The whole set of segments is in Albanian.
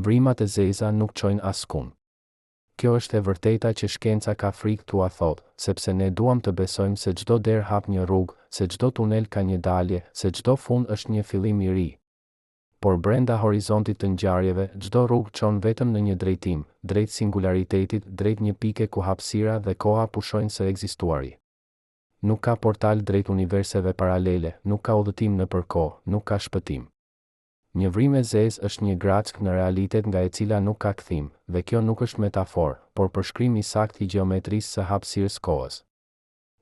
Vrimat e zeza nuk çojnë askund. Kjo është e vërteta që shkenca ka frikë tua thot, sepse ne duam të besojmë se çdo derë hap një rrugë, se çdo tunel ka një dalje, se çdo fund është një fillim i ri. Por brenda horizontit të ngjarjeve, çdo rrugë çon vetëm në një drejtim, drejt singularitetit, drejt një pike ku hapësira dhe koha pushojnë së ekzistuari. Nuk ka portal drejt universeve paralele, nuk ka udhëtim nëpër kohë, nuk ka shpëtim. Një vrim e zezë është një grackë në realitet nga e cila nuk ka kthim, dhe kjo nuk është metaforë, por përshkrim i saktë i gjeometrisë së hapësirës kohës.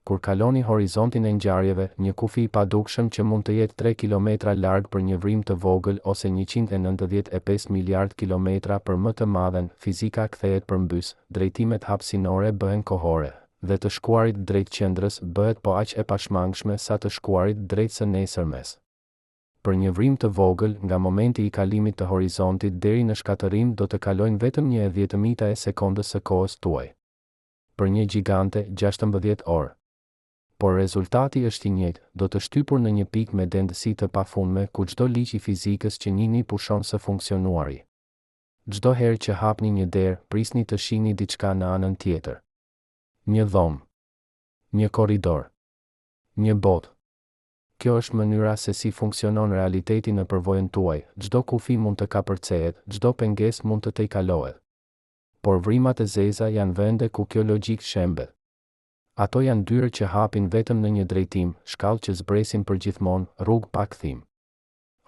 Kur kaloni horizontin e ngjarjeve, një kufi i padukshëm që mund të jetë 3 kilometra larg për një vrim të vogël ose 195 miliard kilometra për më të madhen, fizika kthehet përmbys, drejtimet hapësinore bëhen kohore, dhe të shkuarit drejt qendrës bëhet po aq e pashmangshme sa të shkuarit drejt së nesërmes. Për një vrim të vogël, nga momenti i kalimit të horizontit deri në shkatërim do të kalojnë vetëm 1/10 e sekondës së kohës tuaj. Për një gjigante, 16 orë. Por rezultati është i njëjtë, do të shtypur në një pikë me dendësi të pafundme ku çdo ligj i fizikës që njihni pushon së funksionuari. Çdo herë që hapni një derë, prisni të shihni diçka në anën tjetër. Një dhomë, një korridor, një botë. Kjo është mënyra se si funksionon realiteti në përvojën tuaj, çdo kufi mund të kapërcehet, çdo pengesë mund të tejkalohet. Por vrimat e zeza janë vende ku kjo logjik shembet. Ato janë dyrë që hapin vetëm në një drejtim, shkallë që zbresin përgjithmonë, rrugë pa kthim.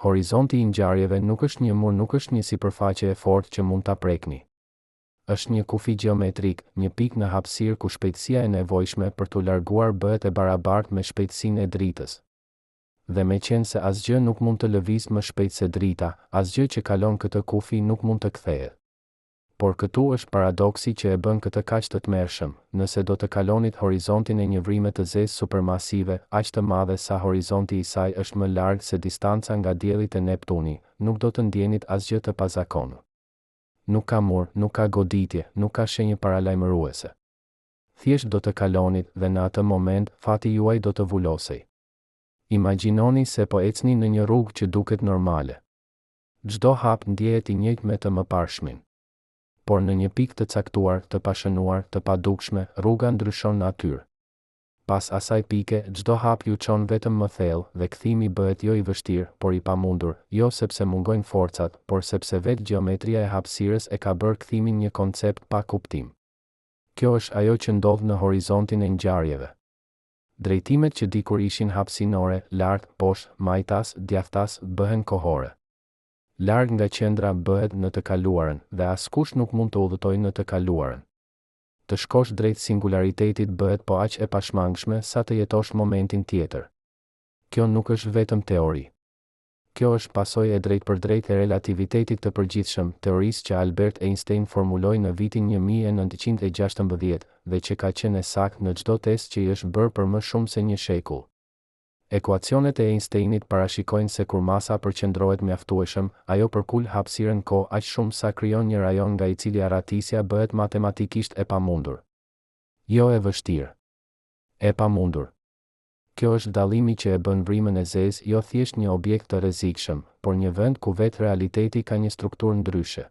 Horizonti i ngjarjeve nuk është një mur, nuk është një sipërfaqe e fortë që mund ta prekni. Është një kufi gjeometrik, një pikë në hapësirë ku shpejtësia e nevojshme për t'u larguar bëhet e barabartë me shpejtësinë e dritës. Dhe meqense asgjë nuk mund të lëvizë më shpejt se drita, asgjë që kalon këtë kufi nuk mund të kthehet. Por këtu është paradoksi që e bën këtë kaq të tmerrshëm, nëse do të kalonit horizontin e një vrime të zezë supermasive, aq të madhe sa horizonti i saj është më larg se distanca nga dielli te Neptuni, nuk do të ndjenit asgjë të pazakonshëm. Nuk ka mur, nuk ka goditje, nuk ka shenjë paralajmëruese. Thjesht do të kalonit dhe në atë moment fati juaj do të vulosej. Imagjinoni se po ecni në një rrugë që duket normale. Çdo hap ndjehet i njëjtë me të mëparshmin. Por në një pikë të caktuar, të pashënuar, të padukshme, rruga ndryshon natyrë. Pas asaj pike, çdo hap ju çon vetëm më thellë dhe kthimi bëhet jo i vështirë, por i pamundur, jo sepse mungojnë forcat, por sepse vetë gjeometria e hapësirës e ka bërë kthimin një koncept pa kuptim. Kjo është ajo që ndodh në horizontin e ngjarjeve. Drejtimet që dikur ishin hapësinore, lart, poshtë, majtas, djathtas, bëhen kohore. Larg nga qendra bëhet në të kaluarën dhe askush nuk mund të udhëtojë në të kaluarën. Të shkosh drejt singularitetit bëhet po aq e pashmangshme sa të jetosh momentin tjetër. Kjo nuk është vetëm teori. Kjo është pasojë e drejtpërdrejtë e relativitetit të përgjithshëm, teorisë që Albert Einstein formuloi në vitin 1916 dhe që ka qenë saktë në çdo test që i është bërë për më shumë se një shekull. Ekuacionet e Einsteinit parashikojnë se kur masa përqendrohet mjaftueshëm, ajo përkul hapësirën kohë aq shumë sa krijon një rajon nga i cili arratisja bëhet matematikisht e pamundur. Jo e vështirë. E pamundur. Kjo është dallimi që e bën vrimën e zezë jo thjesht një objekt të rrezikshëm, por një vend ku vetë realiteti ka një strukturë ndryshe.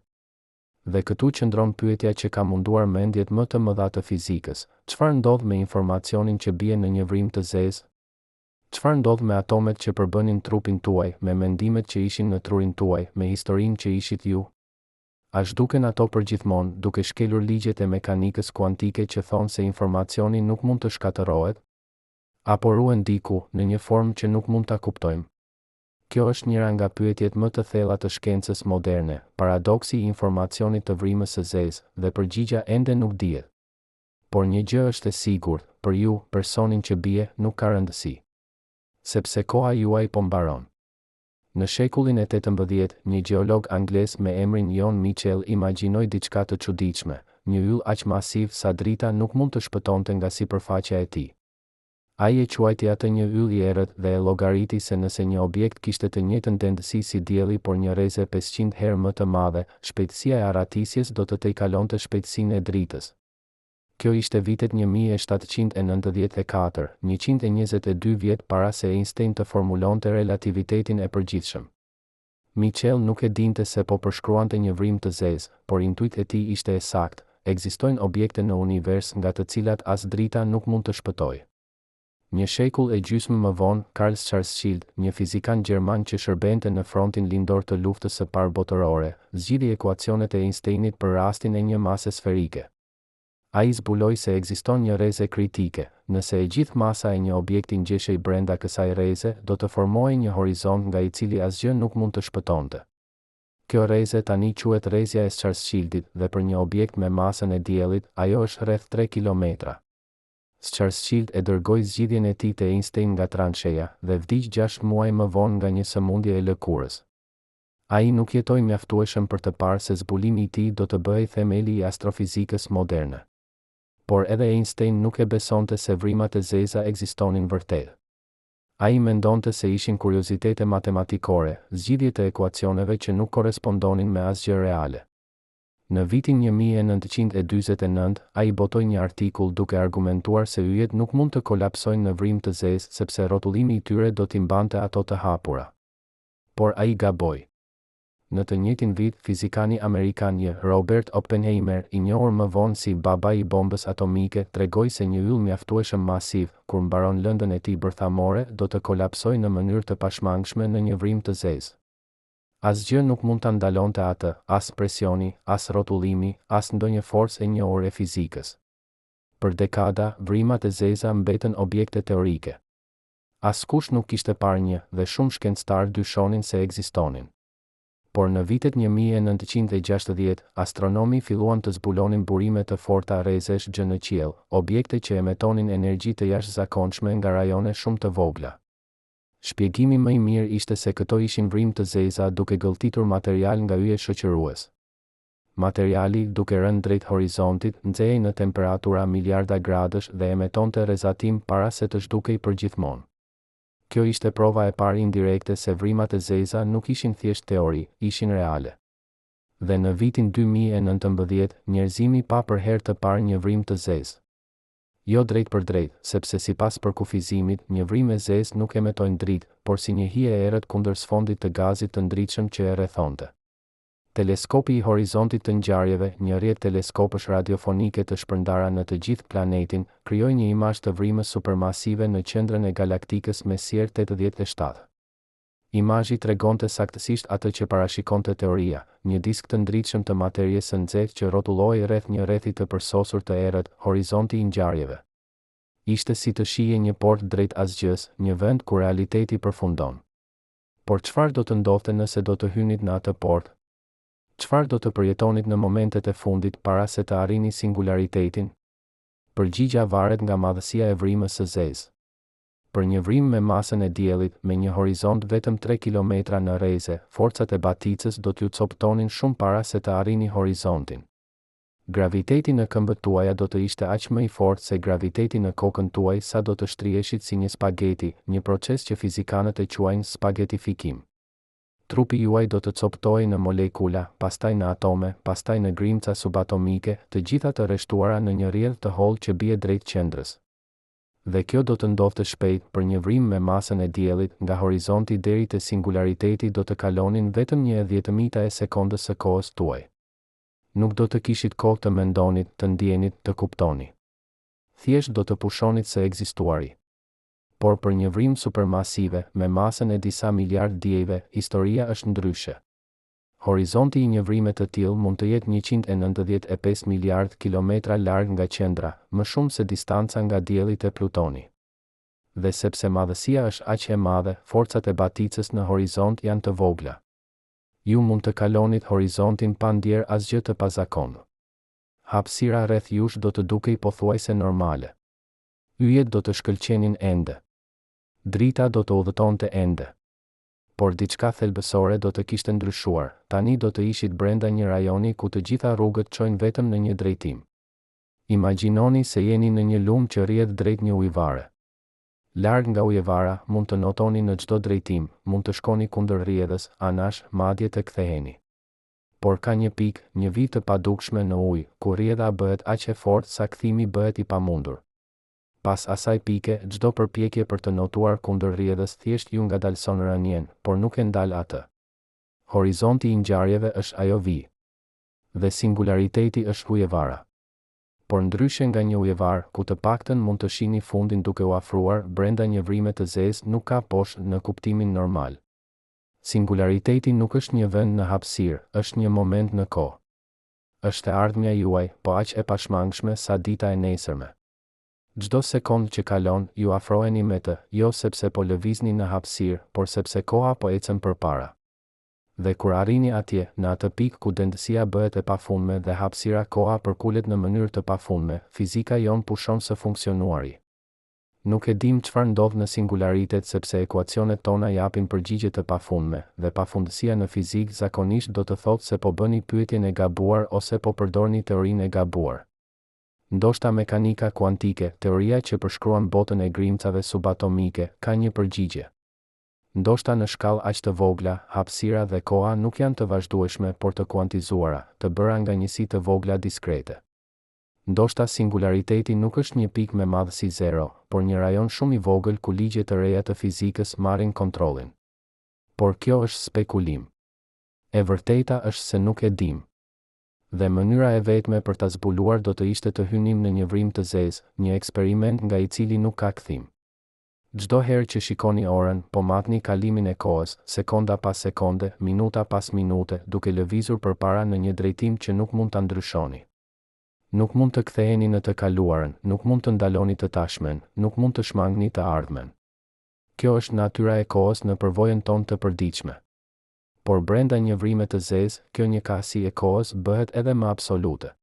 Dhe këtu qëndron pyetja që ka munduar mendjet më të mëdha të fizikës: çfarë ndodh me informacionin që bie në një vrim të zezë? Çfarë ndodh me atomet që përbënin trupin tuaj, me mendimet që ishin në trurin tuaj, me historinë që ishit ju? A zhduken ato përgjithmonë, duke shkelur ligjet e mekanikës kuantike që thonë se informacioni nuk mund të shkatërrohet? Apo ruhen diku, në një formë që nuk mund ta kuptojmë? Kjo është njëra nga pyetjet më të thella të shkencës moderne, paradoksi i informacionit të vrimës së zezë, dhe përgjigja ende nuk dihet. Por një gjë është e sigurt, për ju, personin që bie, nuk ka rëndësi. Sepse koha juaj po mbaron. Në shekullin e 18, një gjeolog anglez me emrin John Michell imagjinoi diçka të çuditshme, një yll aq masiv sa drita nuk mund të shpëtonte nga sipërfaqja e tij. Ai e quajti atë një yll i errët dhe e llogariti se nëse një objekt kishte të njëjtën dendësi si dielli por një rreze 500 herë më të madhe, shpejtësia e arratisjes do të tejkalonte shpejtësinë e dritës. Kjo ishte vitet 1794, 122 vjet para se Einstein të formulonte relativitetin e përgjithshëm. Michel nuk e dinte se po përshkruante një vrim të zezë, por intuit e tij ishte e saktë. Ekzistojnë objekte në univers nga të cilat as drita nuk mund të shpëtojë. Një shekull e gjysmë më vonë, Karl Schwarzschild, një fizikan gjerman që shërbente në frontin lindor të luftës së parë botërore, zgjidhi ekuacionet e Einsteinit për rastin e një mase sferike. Ai zbuloi se ekziston një rreze kritike. Nëse e gjithë masa e një objekti ngjeshej brenda kësaj rreze, do të formohej një horizont nga i cili asgjë nuk mund të shpëtonte. Kjo rreze tani quhet rrezja e Schwarzschildit dhe për një objekt me masën e diellit, ajo është rreth 3 kilometra. Schwarzschild e dërgoi zgjidhjen e tij te Einstein nga transheja dhe vdiq 6 muaj më vonë nga një sëmundje e lëkurës. Ai nuk jetoi mjaftueshëm për të parë se zbulimi i tij do të bëhej themeli i astrofizikës moderne. Por edhe Einstein nuk e besonte se vrimat e zeza ekzistonin vërtet. Ai mendonte se ishin kuriozitete matematikore, zgjidhje të ekuacioneve që nuk korrespondonin me asgjë reale. Në vitin 1949, ai botoi një artikull duke argumentuar se yjet nuk mund të kolapsojnë në vrim të zezë sepse rrotullimi i tyre do t'i mbante ato të hapura. Por ai gaboi. Në të njëjtin vit, fizikani amerikan Robert Oppenheimer, i njohur më vonë si babai i bombës atomike, tregoi se një yll mjaftueshëm masiv, kur mbaron lëndën e tij bërthamore, do të kolapsojë në mënyrë të pashmangshme në një vrim të zezë. Asgjë nuk mund ta ndalonte atë, as presioni, as rrotullimi, as ndonjë forcë e njohur e fizikës. Për dekada, vrimat e zeza mbetën objekte teorike. Askush nuk kishte parë një, dhe shumë shkencëtarë dyshonin se ekzistonin. Por në vitet 1960, astronomi filluan të zbulonin burime të forta rrezesh gjë në qiell, objekte që emetonin energji të jashtëzakonshme nga rajone shumë të vogla. Shpjegimi më i mirë ishte se këto ishin vrim të zeza duke gëlltitur material nga yje shoqërues. Materiali, duke rënë drejt horizontit, nxehej në temperatura miliarda gradësh dhe emetonte rrezatim para se të zhdukej përgjithmonë. Kjo ishte prova e parë indirekte se vrimat e zeza nuk ishin thjesht teori, ishin reale. Dhe në vitin 2019, njerëzimi pa për herë të parë një vrim të zezë. Jo drejt për drejt, sepse sipas përkufizimit, një vrim e zezë nuk emetojnë dritë, por si një hije e errët kundër sfondit të gazit të ndritshëm që e rrethonte. Teleskopi i horizontit të ngjarjeve, një rrjet teleskopësh radiofonike të shpërndara në të gjithë planetin, krijoi një imazh të vrimës supermasive në qendrën e galaktikës Messier 87. Imazhi tregonte saktësisht atë që parashikonte teoria, një disk të ndritshëm të materje së nxehtë që rrotullohej rreth një rrethi të përsosur të errët, horizonti i ngjarjeve. Ishte si të shihej një portë drejt asgjës, një vend ku realiteti përfundon. Por çfarë do të ndodhte nëse do të hynit në atë portë? Çfarë do të përjetonit në momentet e fundit para se të arrini singularitetin? Përgjigja varet nga madhësia e vrimës së zezë. Për një vrim me masën e diellit, me një horizont vetëm 3 kilometra në rreze, forcat e baticës do t'ju coptonin shumë para se të arrini horizontin. Graviteti në këmbët tuaja do të ishte aq më i fortë se graviteti në kokën tuaj sa do të shtriheshit si një spageti, një proces që fizikanët e quajnë spagetifikim. Trupi juaj do të coptohej në molekula, pastaj në atome, pastaj në grimca subatomike, të gjitha të rreshtuara në një rrjedhë të hollë që bie drejt qendrës. Dhe kjo do të ndodhte shpejt. Për një vrim me masën e diellit, nga horizonti deri te singulariteti do të kalonin vetëm 1/10 e sekondës së kohës tuaj. Nuk do të kishit kohë të mendonit, të ndjenit, të kuptoni. Thjesht do të pushonit së ekzistuari. Por për një vrim supermasive, me masën e disa miliard diejve, historia është ndryshe. Horizonti i një vrime të tillë mund të jetë 195 miliard kilometra larg nga qendra, më shumë se distanca nga dielli te Plutoni. Dhe sepse madhësia është aq e madhe, forcat e baticës në horizont janë të vogla. Ju mund të kalonit horizontin pa ndjer asgjë të pazakontë. Hapësira rreth jush do të dukej pothuajse normale. Yjet do të shkëlqenin ende. Drita do të udhëtonte ende. Por diçka thelbësore do të kishte ndryshuar. Tani do të ishit brenda një rajoni ku të gjitha rrugët çojnë vetëm në një drejtim. Imagjinoni se jeni në një lumë që rrjedh drejt një ujëvare. Larg nga ujëvara, mund të notoni në çdo drejtim, mund të shkoni kundër rrjedhës, anash, madje të ktheheni. Por ka një pikë, një vit të padukshme në ujë, ku rrjedha bëhet aq e fortë sa kthimi bëhet i pamundur. Pas asaj pike, çdo përpjekje për të notuar kundër rrjedhës thjesht ju ngadalson rënien, por nuk e ndal atë. Horizonti i ngjarjeve është ajo vi. Dhe singulariteti është ujevara. Por ndryshe nga një ujevar, ku të paktën mund të shihni fundin duke u afruar brenda një vrime të zezë, nuk ka poshtë në kuptimin normal. Singulariteti nuk është një vend në hapësirë, është një moment në kohë. Është e ardhmja juaj, po aq e pashmangshme sa dita e nesërme. Çdo sekondë që kalon, ju afroheni me të, jo sepse po lëvizni në hapësirë, por sepse koha po ecën përpara. Dhe kur arrini atje, në atë pikë ku dendësia bëhet e pafundme dhe hapësira koha përkulet në mënyrë të pafundme, fizika jon pushon së funksionuari. Nuk e dim çfarë ndodh në singularitet sepse ekuacionet tona japin përgjigje të pafundme, dhe pafundësia në fizikë zakonisht do të thotë se po bëni pyetjen e gabuar ose po përdorni teorinë e gabuar. Ndoshta mekanika kuantike, teoria që përshkruan botën e grimcave subatomike, ka një përgjigje. Ndoshta në shkallë aq të vogla, hapësira dhe koha nuk janë të vazhdueshme por të kuantizuara, të bëra nga njësi të vogla diskrete. Ndoshta singulariteti nuk është një pikë me madhësi zero, por një rajon shumë i vogël ku ligjet të reja të fizikës marrin kontrollin. Por kjo është spekulim. E vërteta është se nuk e dim. Dhe mënyra e vetme për ta zbuluar do të ishte të hynim në një vrim të zezë, një eksperiment nga i cili nuk ka kthim. Çdo herë që shikoni orën, po matni kalimin e kohës, sekonda pas sekonde, minuta pas minute, duke lëvizur përpara në një drejtim që nuk mund ta ndryshoni. Nuk mund të ktheheni në të kaluarën, nuk mund të ndaloni të tashmen, nuk mund të shmangni të ardhmen. Kjo është natyra e kohës në përvojën tonë të përditshme. Por brenda një vrime të zezë, kjo njëkohësi e kohës bëhet edhe më absolute.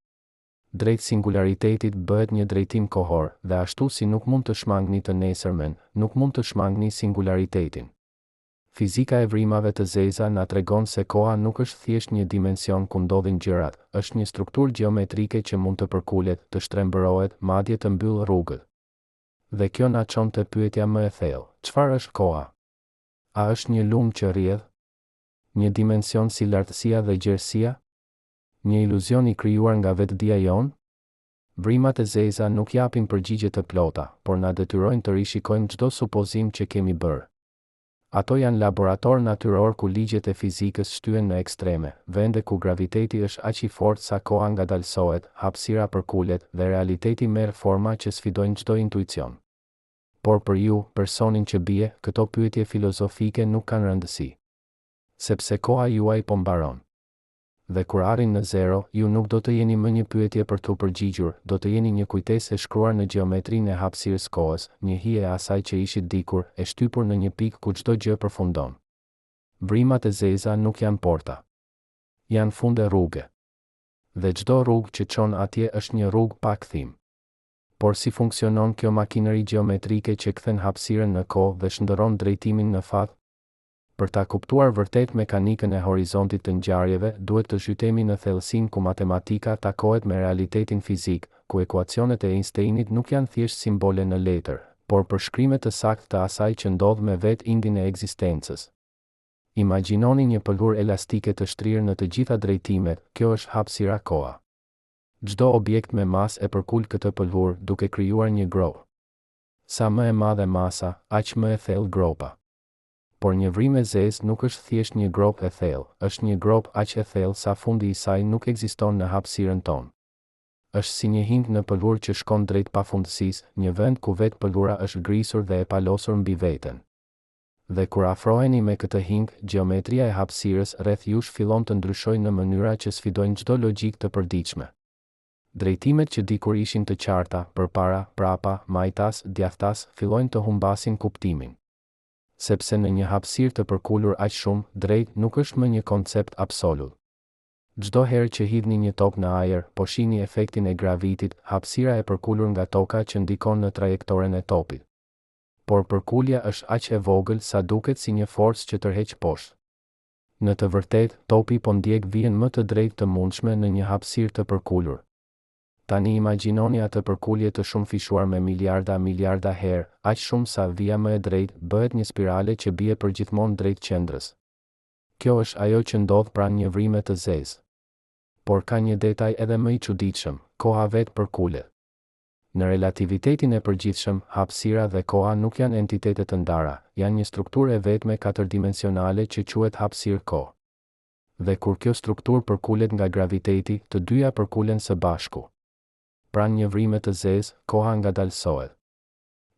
Drejt singularitetit bëhet një drejtim kohor, dhe ashtu si nuk mund të shmangni të nesërmen, nuk mund të shmangni singularitetin. Fizika e vrimave të zeza na tregon se koha nuk është thjesht një dimension ku ndodhin gjërat, është një strukturë gjeometrike që mund të përkulet, të shtrembërohet, madje të mbyllë rrugët. Dhe kjo na çon te pyetja më e thellë: çfarë është koha? A është një lumë që rrjedh? Një dimension si lartësia dhe gjerësia? Një iluzion i krijuar nga vetdia jon? Vrimat e zeza nuk japin përgjigje të plota, por na detyrojnë të rishikojmë çdo supozim që kemi bërë. Ato janë laborator natyror ku ligjet e fizikës shtyhen në ekstreme, vende ku graviteti është aq i fortë sa koha ngadalësohet, hapësira përkulet dhe realiteti merr forma që sfidojnë çdo intuicion. Por për ju, personin që bie, këto pyetje filozofike nuk kanë rëndësi. Sepse koha juaj po mbaron. Dhe kur arrin në zero, ju nuk do të jeni më një pyetje për t'u përgjigjur, do të jeni një kujtesë e shkruar në gjeometrinë e hapësirës kohës, një hije e asaj që ishit dikur, e shtypur në një pikë ku çdo gjë përfundon. Vrimat e zeza nuk janë porta. Janë funde rruge. Dhe çdo rrugë që çon atje është një rrugë pa kthim. Por si funksionon kjo makineri gjeometrike që kthen hapësirën në kohë dhe shndërron drejtimin në fat? Për ta kuptuar vërtet mekanikën e horizontit të ngjarjeve, duhet të zhytemi në thellësinë ku matematika takohet me realitetin fizik, ku ekuacionet e Einsteinit nuk janë thjesht simbole në letër, por përshkrime të saktë të asaj që ndodh me vetë indin e ekzistencës. Imagjinoni një pëlhurë elastike të shtrirë në të gjitha drejtimet, kjo është hapësira koha. Çdo objekt me masë e përkul këtë pëlhurë duke krijuar një gropë. Sa më e madhe masa, aq më e thellë gropa. Por një vrim e zezë nuk është thjesht një grop e thellë, është një grop aq e thellë sa fundi i saj nuk ekziston në hapësirën tonë. Është si një hing në pëlhurë që shkon drejt pafundësisë, një vend ku vetë pëlhura është grisur dhe e palosur mbi veten. Dhe kur afroheni me këtë hing, gjeometria e hapësirës rreth jush fillon të ndryshojë në mënyra që sfidojnë çdo logjikë të përditshme. Drejtimet që dikur ishin të qarta, përpara, prapa, majtas, djathtas, fillojnë të humbasin kuptimin. Sepse në një hapësirë të përkulur aq shumë, drejt nuk është më një koncept absolut. Çdo herë që hidhni një tokë në ajër, po shihni efektin e gravitit, hapësira e përkulur nga toka që ndikon në trajektoren e topit. Por përkulja është aq e vogël sa duket si një forcë që tërheq poshtë. Në të vërtetë, topi po ndjek vijën më të drejtë të mundshme në një hapësirë të përkulur. Tani imagjinoni atë përkulje të shumë fishuar me miliarda herë, aq shumë sa vija më e drejtë bëhet një spirale që bie përgjithmonë drejt qendrës. Kjo është ajo që ndodh pranë një vrime të zezë. Por ka një detaj edhe më i çuditshëm, koha vetë përkulet. Në relativitetin e përgjithshëm, hapësira dhe koha nuk janë entitete të ndara, janë një strukturë e vetme katërdimensionale që quhet hapësirë-kohë. Dhe kur kjo strukturë përkullet nga graviteti, të dyja përkullen së bashku. Pranë një vrime të zezë, koha ngadalësohet.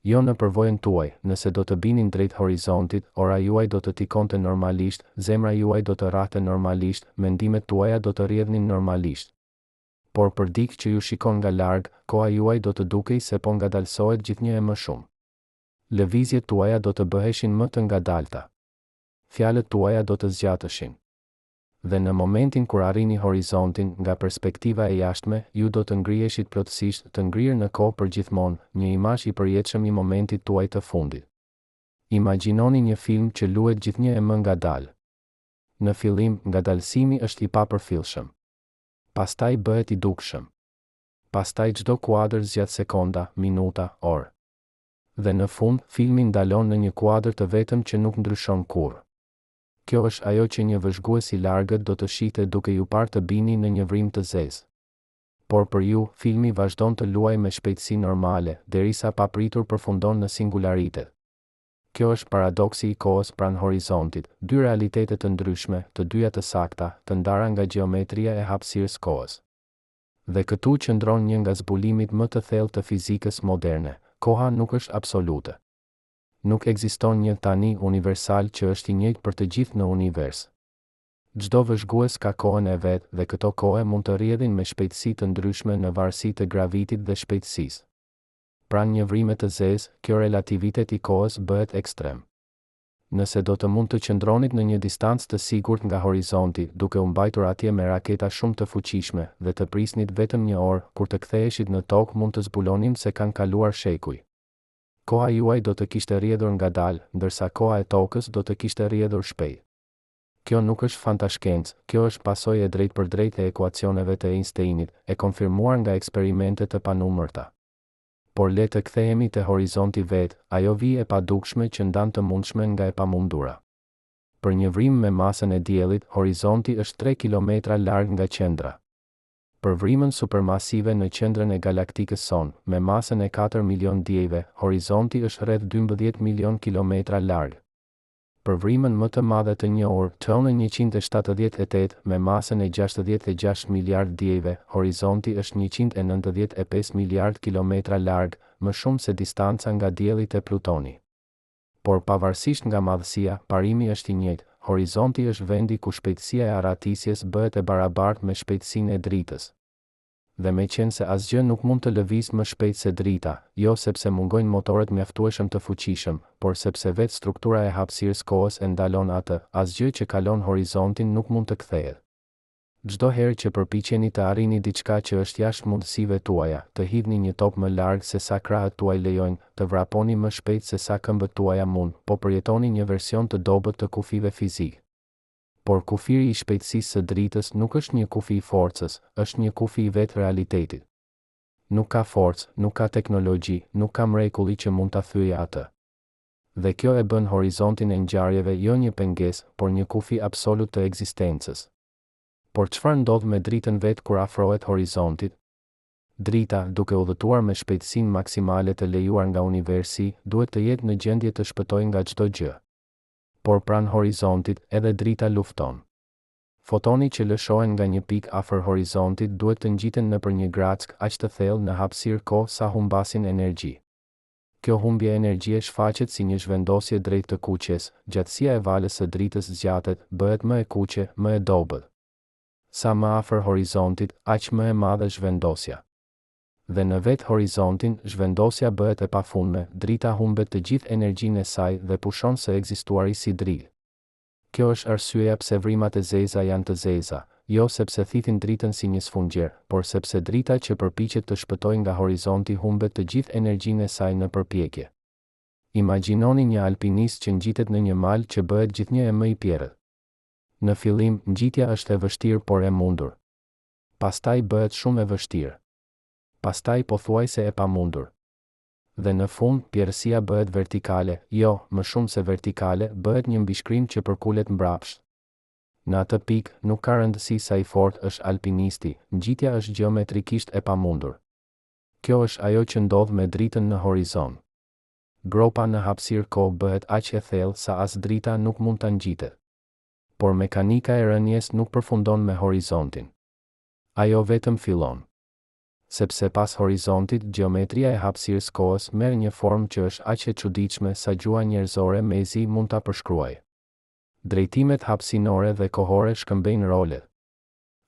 Jo në përvojën tuaj, nëse do të binin drejt horizontit, ora juaj do të tikonte normalisht, zemra juaj do të rrahte normalisht, mendimet tuaja do të rrjedhnin normalisht. Por për dikë që ju shikon nga larg, koha juaj do të dukej se po ngadalësohet gjithnjë e më shumë. Lëvizjet tuaja do të bëheshin më të ngadalta. Fjalët tuaja do të zgjatëshin. Dhe në momentin kur arrini horizontin, nga perspektiva e jashtme, ju do të ngriheshit plotësisht, të ngrirë në kohë përgjithmonë, një imazh i përjetshëm i momentit tuaj të fundit. Imagjinoni një film që luhet gjithnjë e më ngadalë. Në fillim, ngadalësimi është i papërfillshëm. Pastaj bëhet i dukshëm. Pastaj çdo kuadër zgjat sekonda, minuta, orë. Dhe në fund, filmi ndalon në një kuadër të vetëm që nuk ndryshon kurrë. Kjo është ajo që një vëzhgues i largët do të shihte duke ju parë të bini në një vrim të zezë. Por për ju, filmi vazhdon të luajë me shpejtësi normale, derisa papritur përfundon në singularitet. Kjo është paradoksi i kohës pranë horizontit, dy realitete të ndryshme, të dyja të sakta, të ndara nga gjeometria e hapësirës kohës. Dhe këtu qëndron një nga zbulimit më të thellë të fizikës moderne, koha nuk është absolute. Nuk ekziston një tani universal që është i njëjtë për të gjithë në univers. Çdo vëzhgues ka kohën e vet dhe këto kohë mund të rrjedhin me shpejtësi të ndryshme në varësi të gravitit dhe shpejtësisë. Pranë një vrime të zezë, kjo relativitet i kohës bëhet ekstrem. Nëse do të mund të qëndronit në një distancë të sigurt nga horizonti, duke u mbajtur atje me raketa shumë të fuqishme dhe të prisnit vetëm një orë, kur të ktheheshit në tokë mund të zbulonin se kanë kaluar shekuj. Koha juaj do të kishte rrjedhur ngadalë, ndërsa koha e tokës do të kishte rrjedhur shpejt. Kjo nuk është fantashkencë, kjo është pasojë e drejtpërdrejtë e ekuacioneve të Einsteinit, e konfirmuar nga eksperimente të panumërta. Por le të kthehemi te horizonti vet, ajo vijë e padukshme që ndan të mundshme nga e pamundura. Për një vrim me masën e diellit, horizonti është 3 kilometra larg nga qendra. Për vrimën supermasive në qendrën e galaktikës son, me masën e 4 milion diejve, horizonti është rreth 12 milion kilometra larg. Për vrimën më të madhe të një orë, tonë 178, me masën e 66 miliard diejve, horizonti është 195 miliard kilometra larg, më shumë se distanca nga dielli te Plutoni. Por pavarësisht nga madhësia, parimi është i njëjtë. Horizonti është vendi ku shpejtësia e arratisjes bëhet e barabartë me shpejtësinë e dritës. Dhe meqense se asgjë nuk mund të lëvizë më shpejt se drita, jo sepse mungojnë motorët mjaftueshëm të fuqishëm, por sepse vetë struktura e hapësirës kohës e ndalon atë, asgjë që kalon horizontin nuk mund të kthehet. Çdo herë që përpiqeni të arrini diçka që është jashtë mundësive tuaja, të hidhni një top më larg se sa krahët tuaj lejojnë, të vraponi më shpejt se sa këmbët tuaja mund, po përjetoni një version të dobët të kufive fizik. Por kufiri i shpejtësisë së dritës nuk është një kufi i forcës, është një kufi i vetë realitetit. Nuk ka forcë, nuk ka teknologji, nuk ka mrekulli që mund ta thyejë atë. Dhe kjo e bën horizontin e ngjarjeve jo një pengesë, por një kufi absolut të ekzistencës. Por çfarë ndodh me dritën vet kur afrohet horizontit? Drita, duke udhëtuar me shpejtësinë maksimale të lejuar nga universi, duhet të jetë në gjendje të shpëtojë nga çdo gjë. Por pranë horizontit, edhe drita lufton. Fotoni që lëshohen nga një pikë afër horizontit duhet të ngjiten nëpër një grack aq të thellë në hapësirë kohë sa humbasin energji. Kjo humbje energjie shfaqet si një zhvendosje drejt të kuqes, gjatësia e valës së dritës zgjatet, bëhet më e kuqe, më e dobët. Sa më afër horizontit, aq më e madhe zhvendosja. Dhe në vetë horizontin, zhvendosja bëhet e pafundme, drita humbet të gjithë energjinë e saj dhe pushon së ekzistuari si drilë. Kjo është arsyeja pse vrimat e zeza janë të zeza, jo sepse thithin dritën si një sfungjer, por sepse drita që përpiqet të shpëtojë nga horizonti humbet të gjithë energjinë e saj në përpjekje. Imagjinoni një alpinist që ngjitet në një mal që bëhet gjithnjë e më i pjerrët. Në fillim, ngjitja është e vështirë por e mundur. Pastaj bëhet shumë e vështirë. Pastaj pothuajse e pamundur. Dhe në fund, pjerësia bëhet vertikale, jo, më shumë se vertikale, bëhet një mbishkrim që përkulet mbrapsht. Në atë pikë, nuk ka rëndësi sa i fortë është alpinisti, ngjitja është gjeometrikisht e pamundur. Kjo është ajo që ndodh me dritën në horizont. Gropa në hapësirë kohë bëhet aq e thellë sa as drita nuk mund ta ngjitet. Por mekanika e rënjes nuk përfundon me horizontin. Ajo vetëm fillon. Sepse pas horizontit, gjeometria e hapësirës kohës merr një formë që është aq e çuditshme sa gjua njerëzore mezi mund ta përshkruajë. Drejtimet hapësinore dhe kohore shkëmbejnë rolet.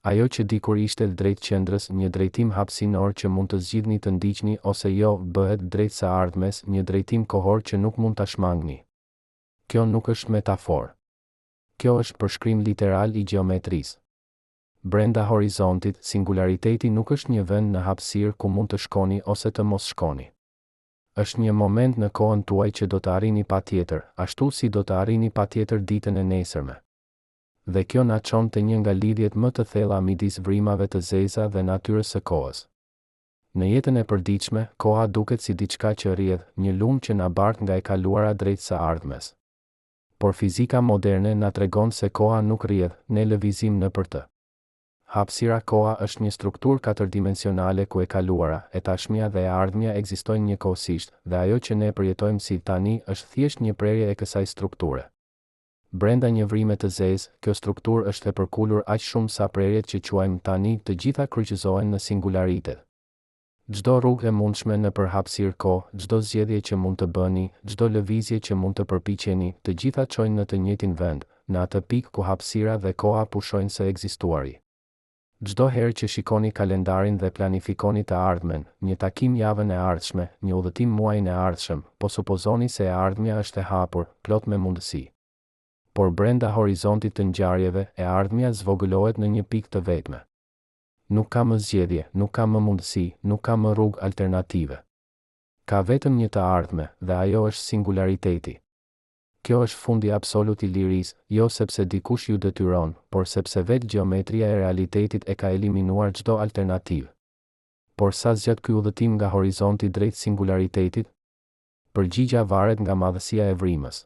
Ajo që dikur ishte drejt qendrës, një drejtim hapësinor që mund të zgjidhni të ndiqni ose jo, bëhet drejt së ardhmes, një drejtim kohor që nuk mund ta shmangni. Kjo nuk është metaforë. Kjo është përshkrim literal i gjeometrisë. Brenda horizontit, singulariteti nuk është një vend në hapësirë ku mund të shkoni ose të mos shkoni. Është një moment në kohën tuaj që do të arrini patjetër, ashtu si do të arrini patjetër ditën e nesërme. Dhe kjo na çon te një nga lidhjet më të thella midis vrimave të zeza dhe natyrës së kohës. Në jetën e përditshme, koha duket si diçka që rrjedh, një lumë që na bart nga e kaluara drejt së ardhmes. Por fizika moderne na tregon se koha nuk rrjedh, ne lëvizim nëpër të. Hapësira koha është një strukturë katërdimensionale ku e kaluara, e tashmja dhe e ardhmja ekzistojnë njëkohësisht, dhe ajo që ne përjetojmë si tani është thjesht një prerje e kësaj strukture. Brenda një vrime të zezë, kjo strukturë është e përkulur aq shumë sa prerjet që quajmë tani të gjitha kryqëzohen në singularitet. Çdo rrugë e mundshme nëpër hapësirë kohë, çdo zgjedhje që mund të bëni, çdo lëvizje që mund të përpiqeni, të gjitha çojnë në të njëjtin vend, në atë pikë ku hapësira dhe koha pushojnë së ekzistuari. Çdo herë që shikoni kalendarin dhe planifikoni të ardhmen, një takim javën e ardhshme, një udhëtim muajin e ardhshëm, po supozoni se e ardhmja është e hapur, plot me mundësi. Por brenda horizontit të ngjarjeve, e ardhmja zvogëlohet në një pikë të vetme. Nuk ka më zgjedhje, nuk ka më mundësi, nuk ka më rrugë alternative. Ka vetëm një të ardhme, dhe ajo është singulariteti. Kjo është fundi absolut i lirisë, jo sepse dikush ju detyron, por sepse vetë gjeometria e realitetit e ka eliminuar çdo alternativë. Por sa zgjat ky udhëtim nga horizonti drejt singularitetit? Përgjigja varet nga madhësia e vrimës.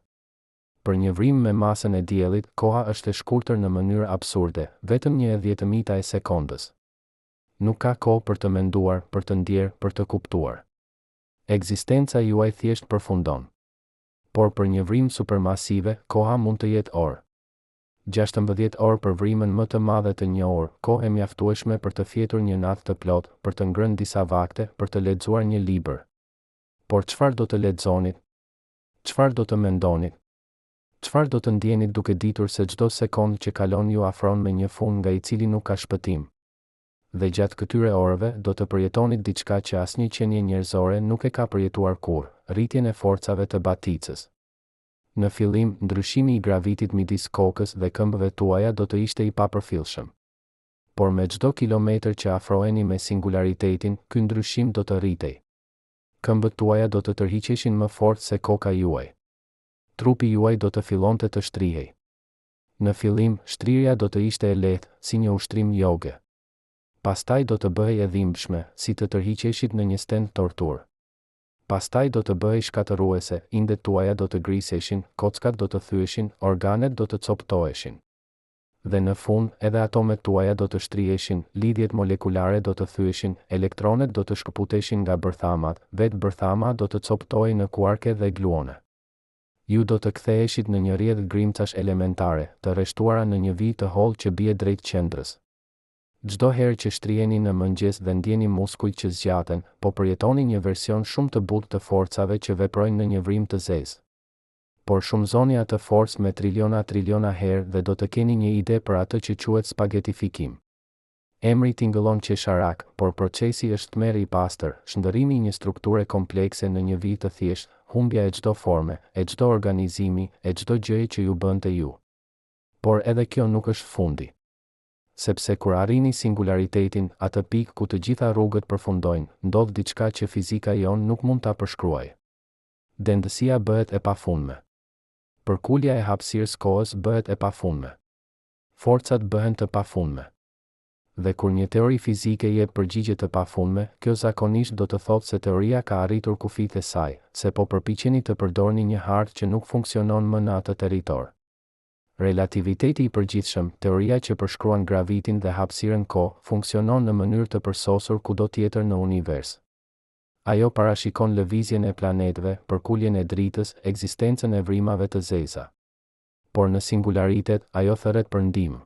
Për një vrim me masën e diellit, koha është e shkurtër në mënyrë absurde, vetëm 1/10 e sekondës. Nuk ka kohë për të menduar, për të ndjerë, për të kuptuar. Ekzistenca juaj thjesht përfundon. Por për një vrim supermasive, koha mund të jetë orë. 16 orë për vrimën më të madhe të një orë, kohë e mjaftueshme për të fjetur një natë të plotë, për të ngrënë disa vakte, për të lexuar një libër. Por çfarë do të lexonit? Çfarë do të mendonit? Çfarë do të ndjenit duke ditur se çdo sekondë që kalon ju afron me një fund nga i cili nuk ka shpëtim? Dhe gjatë këtyre orëve do të përjetonit diçka që asnjë qenie njerëzore nuk e ka përjetuar kurrë, rritjen e forcave të baticës. Në fillim, ndryshimi i gravitit midis kokës dhe këmbëve tuaja do të ishte i papërfillshëm. Por me çdo kilometër që afroheni me singularitetin, ky ndryshim do të rritej. Këmbët tuaja do të tërhiqeshin më fort se koka juaj. Trupi juaj do të fillonte të shtrihej. Në fillim, shtrirja do të ishte e lehtë, si një ushtrim joge. Pastaj do të bëhej e dhimbshme, si të tërhiqeshit në një stend torturë. Pastaj do të bëhej shkatëruese, indet tuaja do të griseshin, kockat do të thyeshin, organet do të coptoheshin. Dhe në fund, edhe atomet tuaja do të shtriheshin, lidhjet molekulare do të thyeshin, elektronet do të shkëputeshin nga bërthamat, vetë bërthama do të coptohej në kuarke dhe gluone. Ju do të ktheheshit në një rrjedhë grimcash elementare, të rreshtuara në një vijë të hollë që bie drejt qendrës. Çdo herë që shtriheni në mëngjes dhe ndjeni muskujt që zgjaten, po përjetoni një version shumë të butë të forcave që veprojnë në një vrim të zezë. Por shumëzoni atë forcë me triliona herë dhe do të keni një ide për atë që quhet spagetifikim. Emri tingëllon qesharak, por procesi është tmerr i pastër, shndërrimi i një strukture komplekse në një vijë të thjeshtë, humbja e çdo forme, e çdo organizimi, e çdo gjëje që ju bënte ju. Por edhe kjo nuk është fundi. Sepse kur arrini singularitetin, atë pikë ku të gjitha rrugët përfundojnë, ndodh diçka që fizika jon nuk mund ta përshkruajë. Dendësia bëhet e pafundme. Përkulja e hapësirës kohës bëhet e pafundme. Forcat bëhen të pafundme. Dhe kur një teori fizike jep përgjigje të pafundme, kjo zakonisht do të thotë se teoria ka arritur kufijtë e saj, se po përpiqeni të përdorni një hartë që nuk funksionon më në atë territor. Relativiteti i përgjithshëm, teoria që përshkruan gravitin dhe hapësirën kohë, funksionon në mënyrë të përsosur kudo tjetër në univers. Ajo parashikon lëvizjen e planetëve, përkuljen e dritës, ekzistencën e vrimave të zeza. por në singularitet ajo thërret për ndihmë.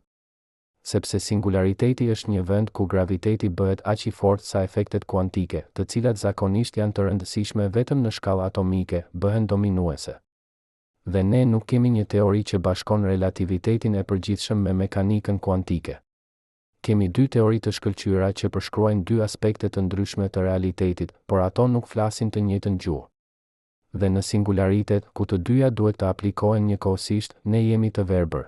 Sepse singulariteti është një vend ku graviteti bëhet aq i fortë sa efektet kuantike, të cilat zakonisht janë të rëndësishme vetëm në shkallë atomike, bëhen dominuese. Dhe ne nuk kemi një teori që bashkon relativitetin e përgjithshëm me mekanikën kuantike. Kemi dy teori të shkëlqyera që përshkruajnë dy aspekte të ndryshme të realitetit, por ato nuk flasin të njëjtën gjuhë. Dhe në singularitet, ku të dyja duhet të aplikohen njëkohësisht, ne jemi të verbër.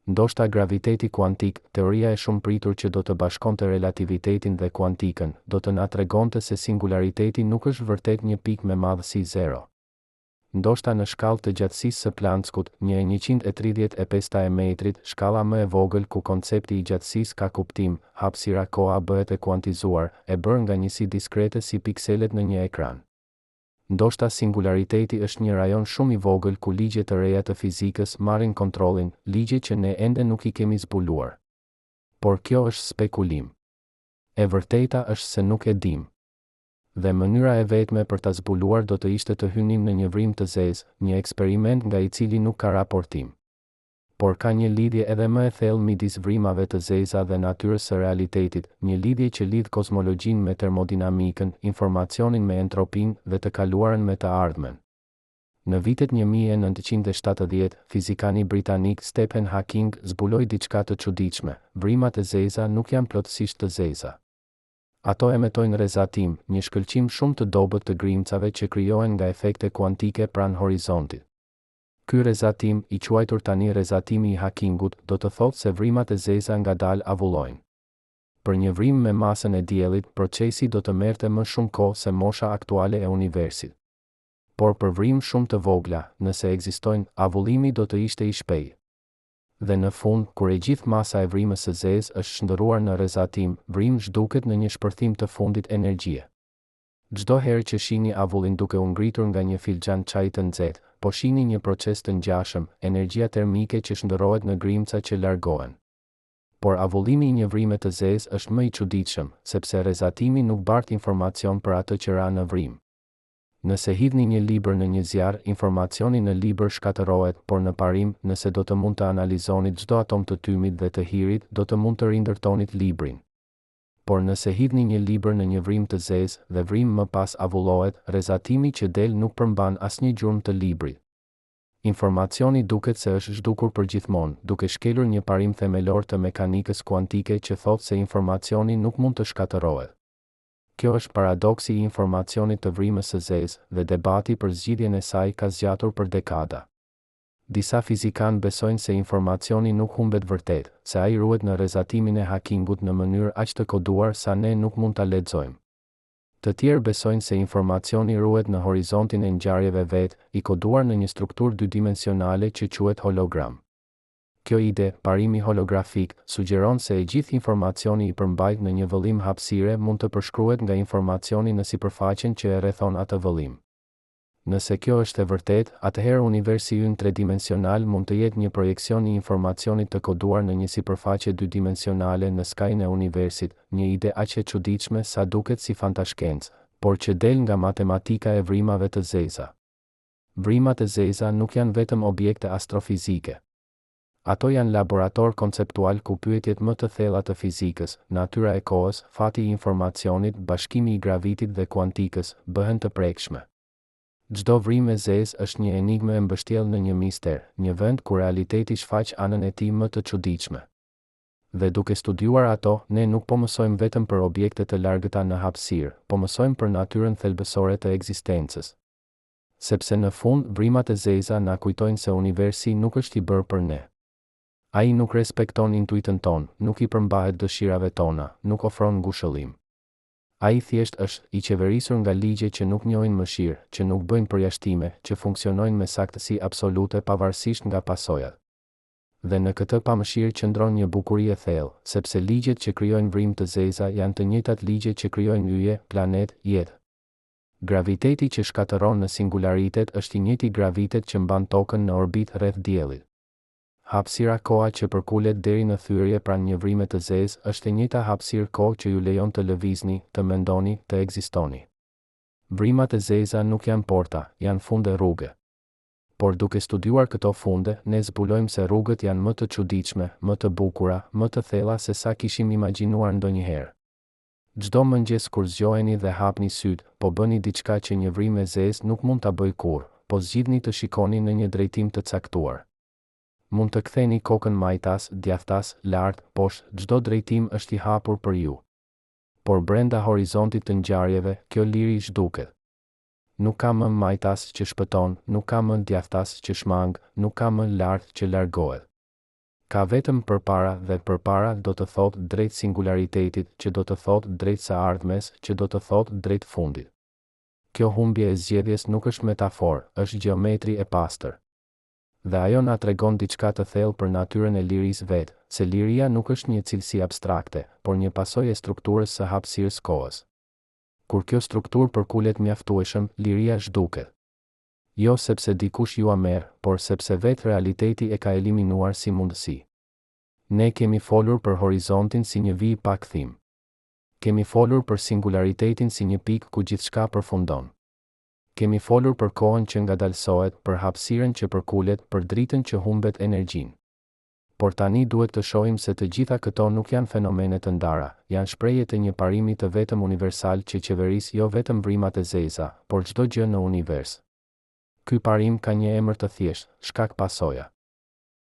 Ndoshta graviteti kuantik, teoria e shumë pritur që do të bashkonte relativitetin dhe kuantikën, do të na tregonte se singulariteti nuk është vërtet një pikë me madhësi 0. Ndoshta në shkallë të gjatësisë së Planckut, 1/135 e metrit, shkalla më e vogël ku koncepti i gjatësisë ka kuptim, hapësira koha bëhet e kuantizuar, e bërë nga njësi diskrete si pikselet në një ekran. Ndoshta singulariteti është një rajon shumë i vogël ku ligjet të reja të fizikës marrin kontrollin, ligje që ne ende nuk i kemi zbuluar. Por kjo është spekulim. E vërteta është se nuk e dim. Dhe mënyra e vetme për ta zbuluar do të ishte të hynim në një vrim të zezë, një eksperiment nga i cili nuk ka raportim. Por ka një lidhje edhe më e thellë midis vrimave të zeza dhe natyrës së realitetit, një lidhje që lidh kozmologjinë me termodinamikën, informacionin me entropinë dhe të kaluarën me të ardhmen. Në vitet 1970, fizikani britanik Stephen Hawking zbuloi diçka të çuditshme: vrimat e zeza nuk janë plotësisht të zeza. Ato emitojnë rrezatim, një shkëlqim shumë të dobët të grimcave që krijohen nga efekte kuantike pranë horizontit. Ky rrezatim, i quajtur tani rrezatimi i Hawkingut, do të thotë se vrimat e zeza ngadalë avullojnë. Për një vrim me masën e diellit, procesi do të merrte më shumë kohë se mosha aktuale e universit. Por për vrim shumë të vogla, nëse ekzistojnë, avullimi do të ishte i shpejtë. Dhe në fund, kur e gjithë masa e vrimës së zezë është shndërruar në rrezatim, vrimi zhduket në një shpërthim të fundit energjie. Çdo herë që shihni avullin duke u ngritur nga një filxhan çaji të nxehtë, po shihni një proces të ngjashëm, energjia termike që shndërrohet në grimca që largohen. Por avullimi i një vrime të zezë është më i çuditshëm, sepse rrezatimi nuk bart informacion për atë që ra në vrim. Nëse hidhni një libër në një zjarr, informacioni në libër shkatërohet, por në parim, nëse do të mund të analizoni çdo atom të tymit dhe të hirit, do të mund të rindërtonit librin. Por nëse hidhni një libër në një vrim të zezë dhe vrim më pas avullohet, rrezatimi që del nuk përmban asnjë gjurmë të librit. Informacioni duket se është zhdukur përgjithmonë, duke shkelur një parim themelor të mekanikës kuantike që thotë se informacioni nuk mund të shkatërohet. Kjo është paradoksi i informacionit të vrimës së zezë dhe debati për zgjidhjen e saj ka zgjatur për dekada. Disa fizikanë besojnë se informacioni nuk humbet vërtet, se ai ruhet në rrezatimin e Hawkingut në mënyrë aq të koduar sa ne nuk mund ta lexojmë. Të tjerë besojnë se informacioni ruhet në horizontin e ngjarjeve vet, i koduar në një strukturë dydimensionale që quhet hologram. Kjo ide, parimi holografik, sugjeron se e gjithë informacioni i përmbajtur në një vëllim hapësire mund të përshkruhet nga informacioni në sipërfaqen që e rrethon atë vëllim. Nëse kjo është e vërtet, atëherë universi ynë tredimensional mund të jetë një projekcion i informacionit të koduar në një sipërfaqe dydimensionale në skajin e universit, një ide aq e çuditshme sa duket si fantashkencë, por që del nga matematika e vrimave të zeza. Vrimat e zeza nuk janë vetëm objekte astrofizike. Ato janë laborator konceptual ku pyetjet më të thella të fizikës, natyra e kohës, fati i informacionit, bashkimi i gravitit dhe kuantikës, bëhen të prekshme. Çdo vrim e zezë është një enigmë e mbështjellë në një mister, një vend ku realiteti shfaq anën e tij më të çuditshme. Dhe duke studiuar ato, ne nuk po mësojmë vetëm për objekte të largëta në hapësirë, po mësojmë për natyrën thelbësore të ekzistencës. Sepse në fund, vrimat e zeza na kujtojnë se universi nuk është i bërë për ne. Ai nuk respekton intuitën tonë, nuk i përmbahet dëshirave tona, nuk ofron ngushëllim. Ai thjesht është i qeverisur nga ligje që nuk njohin mëshirë, që nuk bëjnë përjashtime, që funksionojnë me saktësi absolute pavarësisht nga pasojat. Dhe në këtë pamëshirë qëndron një bukuri e thellë, sepse ligjet që krijojnë vrim të zeza janë të njëjtat ligje që krijojnë yje, planet, jetë. Graviteti që shkatëron në singularitet është i njëjti gravitet që mban tokën në orbit rreth diellit. Hapësira koha që përkulet deri në thyrje pranë një vrime të zezë është e njëjta hapësirë kohë që ju lejon të lëvizni, të mendoni, të ekzistoni. Vrimat e zeza nuk janë porta, janë funde rrugë. Por duke studiuar këto funde, ne zbulojmë se rrugët janë më të çuditshme, më të bukura, më të thella se sa kishim imagjinuar ndonjëherë. Çdo mëngjes kur zgjoheni dhe hapni syt, po bëni diçka që një vrim e zezë nuk mund ta bëjë kurrë, po zgjidhni të shikoni në një drejtim të caktuar. Mund të ktheni kokën majtas, djathtas, lart, poshtë, çdo drejtim është i hapur për ju. Por brenda horizontit të ngjarjeve, kjo liri zhduket. Nuk ka më majtas që shpëton, nuk ka më djathtas që shmang, nuk ka më lart që largohet. Ka vetëm përpara dhe përpara do të thotë drejt singularitetit, që do të thotë drejt së ardhmes, që do të thotë drejt fundit. Kjo humbje e zgjedhjes nuk është metaforë, është gjeometri e pastër. Dhe ajo na tregon diçka të thellë për natyrën e lirisë vetë, se liria nuk është një cilësi abstrakte, por një pasojë e strukturës së hapësirës kohës. Kur kjo strukturë përkulet mjaftueshëm, liria zhduket. Jo sepse dikush ju a merr, por sepse vetë realiteti e ka eliminuar si mundësi. Ne kemi folur për horizontin si një vijë pa kthim. Kemi folur për singularitetin si një pikë ku gjithçka përfundon. Kemi folur për kohën që ngadalësohet, për hapësirën që përkulet, për dritën që humbet energjinë. Por tani duhet të shohim se të gjitha këto nuk janë fenomene të ndara, janë shprehje të një parimi të vetëm universal që qeveris jo vetëm vrimat e zeza, por çdo gjë në univers. Ky parim ka një emër të thjeshtë, shkak pasoja.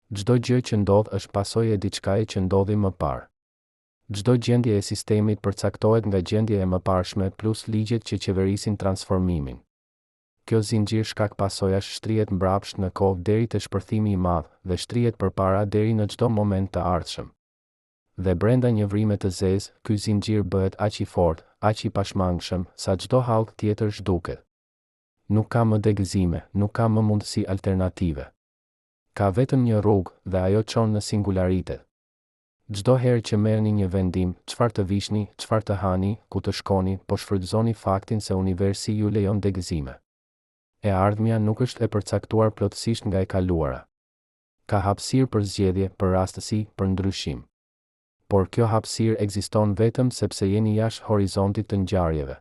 Çdo gjë që ndodh është pasojë e diçkaje që ndodhi më parë. Çdo gjendje e sistemit përcaktohet nga gjendja e mëparshme plus ligjet që qeverisin transformimin. Kjo zinxhir shkak pasojash shtrihet mbrapsht në kohë deri te shpërthimi i madh dhe shtrihet përpara deri në çdo moment të ardhshëm. Dhe brenda një vrime të zezë, ky zinxhir bëhet aq i fortë, aq i pashmangshëm, sa çdo hallk tjetër zhduket. Nuk ka më degëzime, nuk ka më mundësi alternative. Ka vetëm një rrugë dhe ajo çon në singularitet. Çdo herë që merrni një vendim, çfarë të vishni, çfarë të hani, ku të shkoni, po shfrytëzoni faktin se universi ju lejon degëzime. E ardhmja nuk është e përcaktuar plotësisht nga e kaluara. Ka hapësirë për zgjedhje, për rastësi, për ndryshim. Por kjo hapësirë ekziston vetëm sepse jeni jashtë horizontit të ngjarjeve.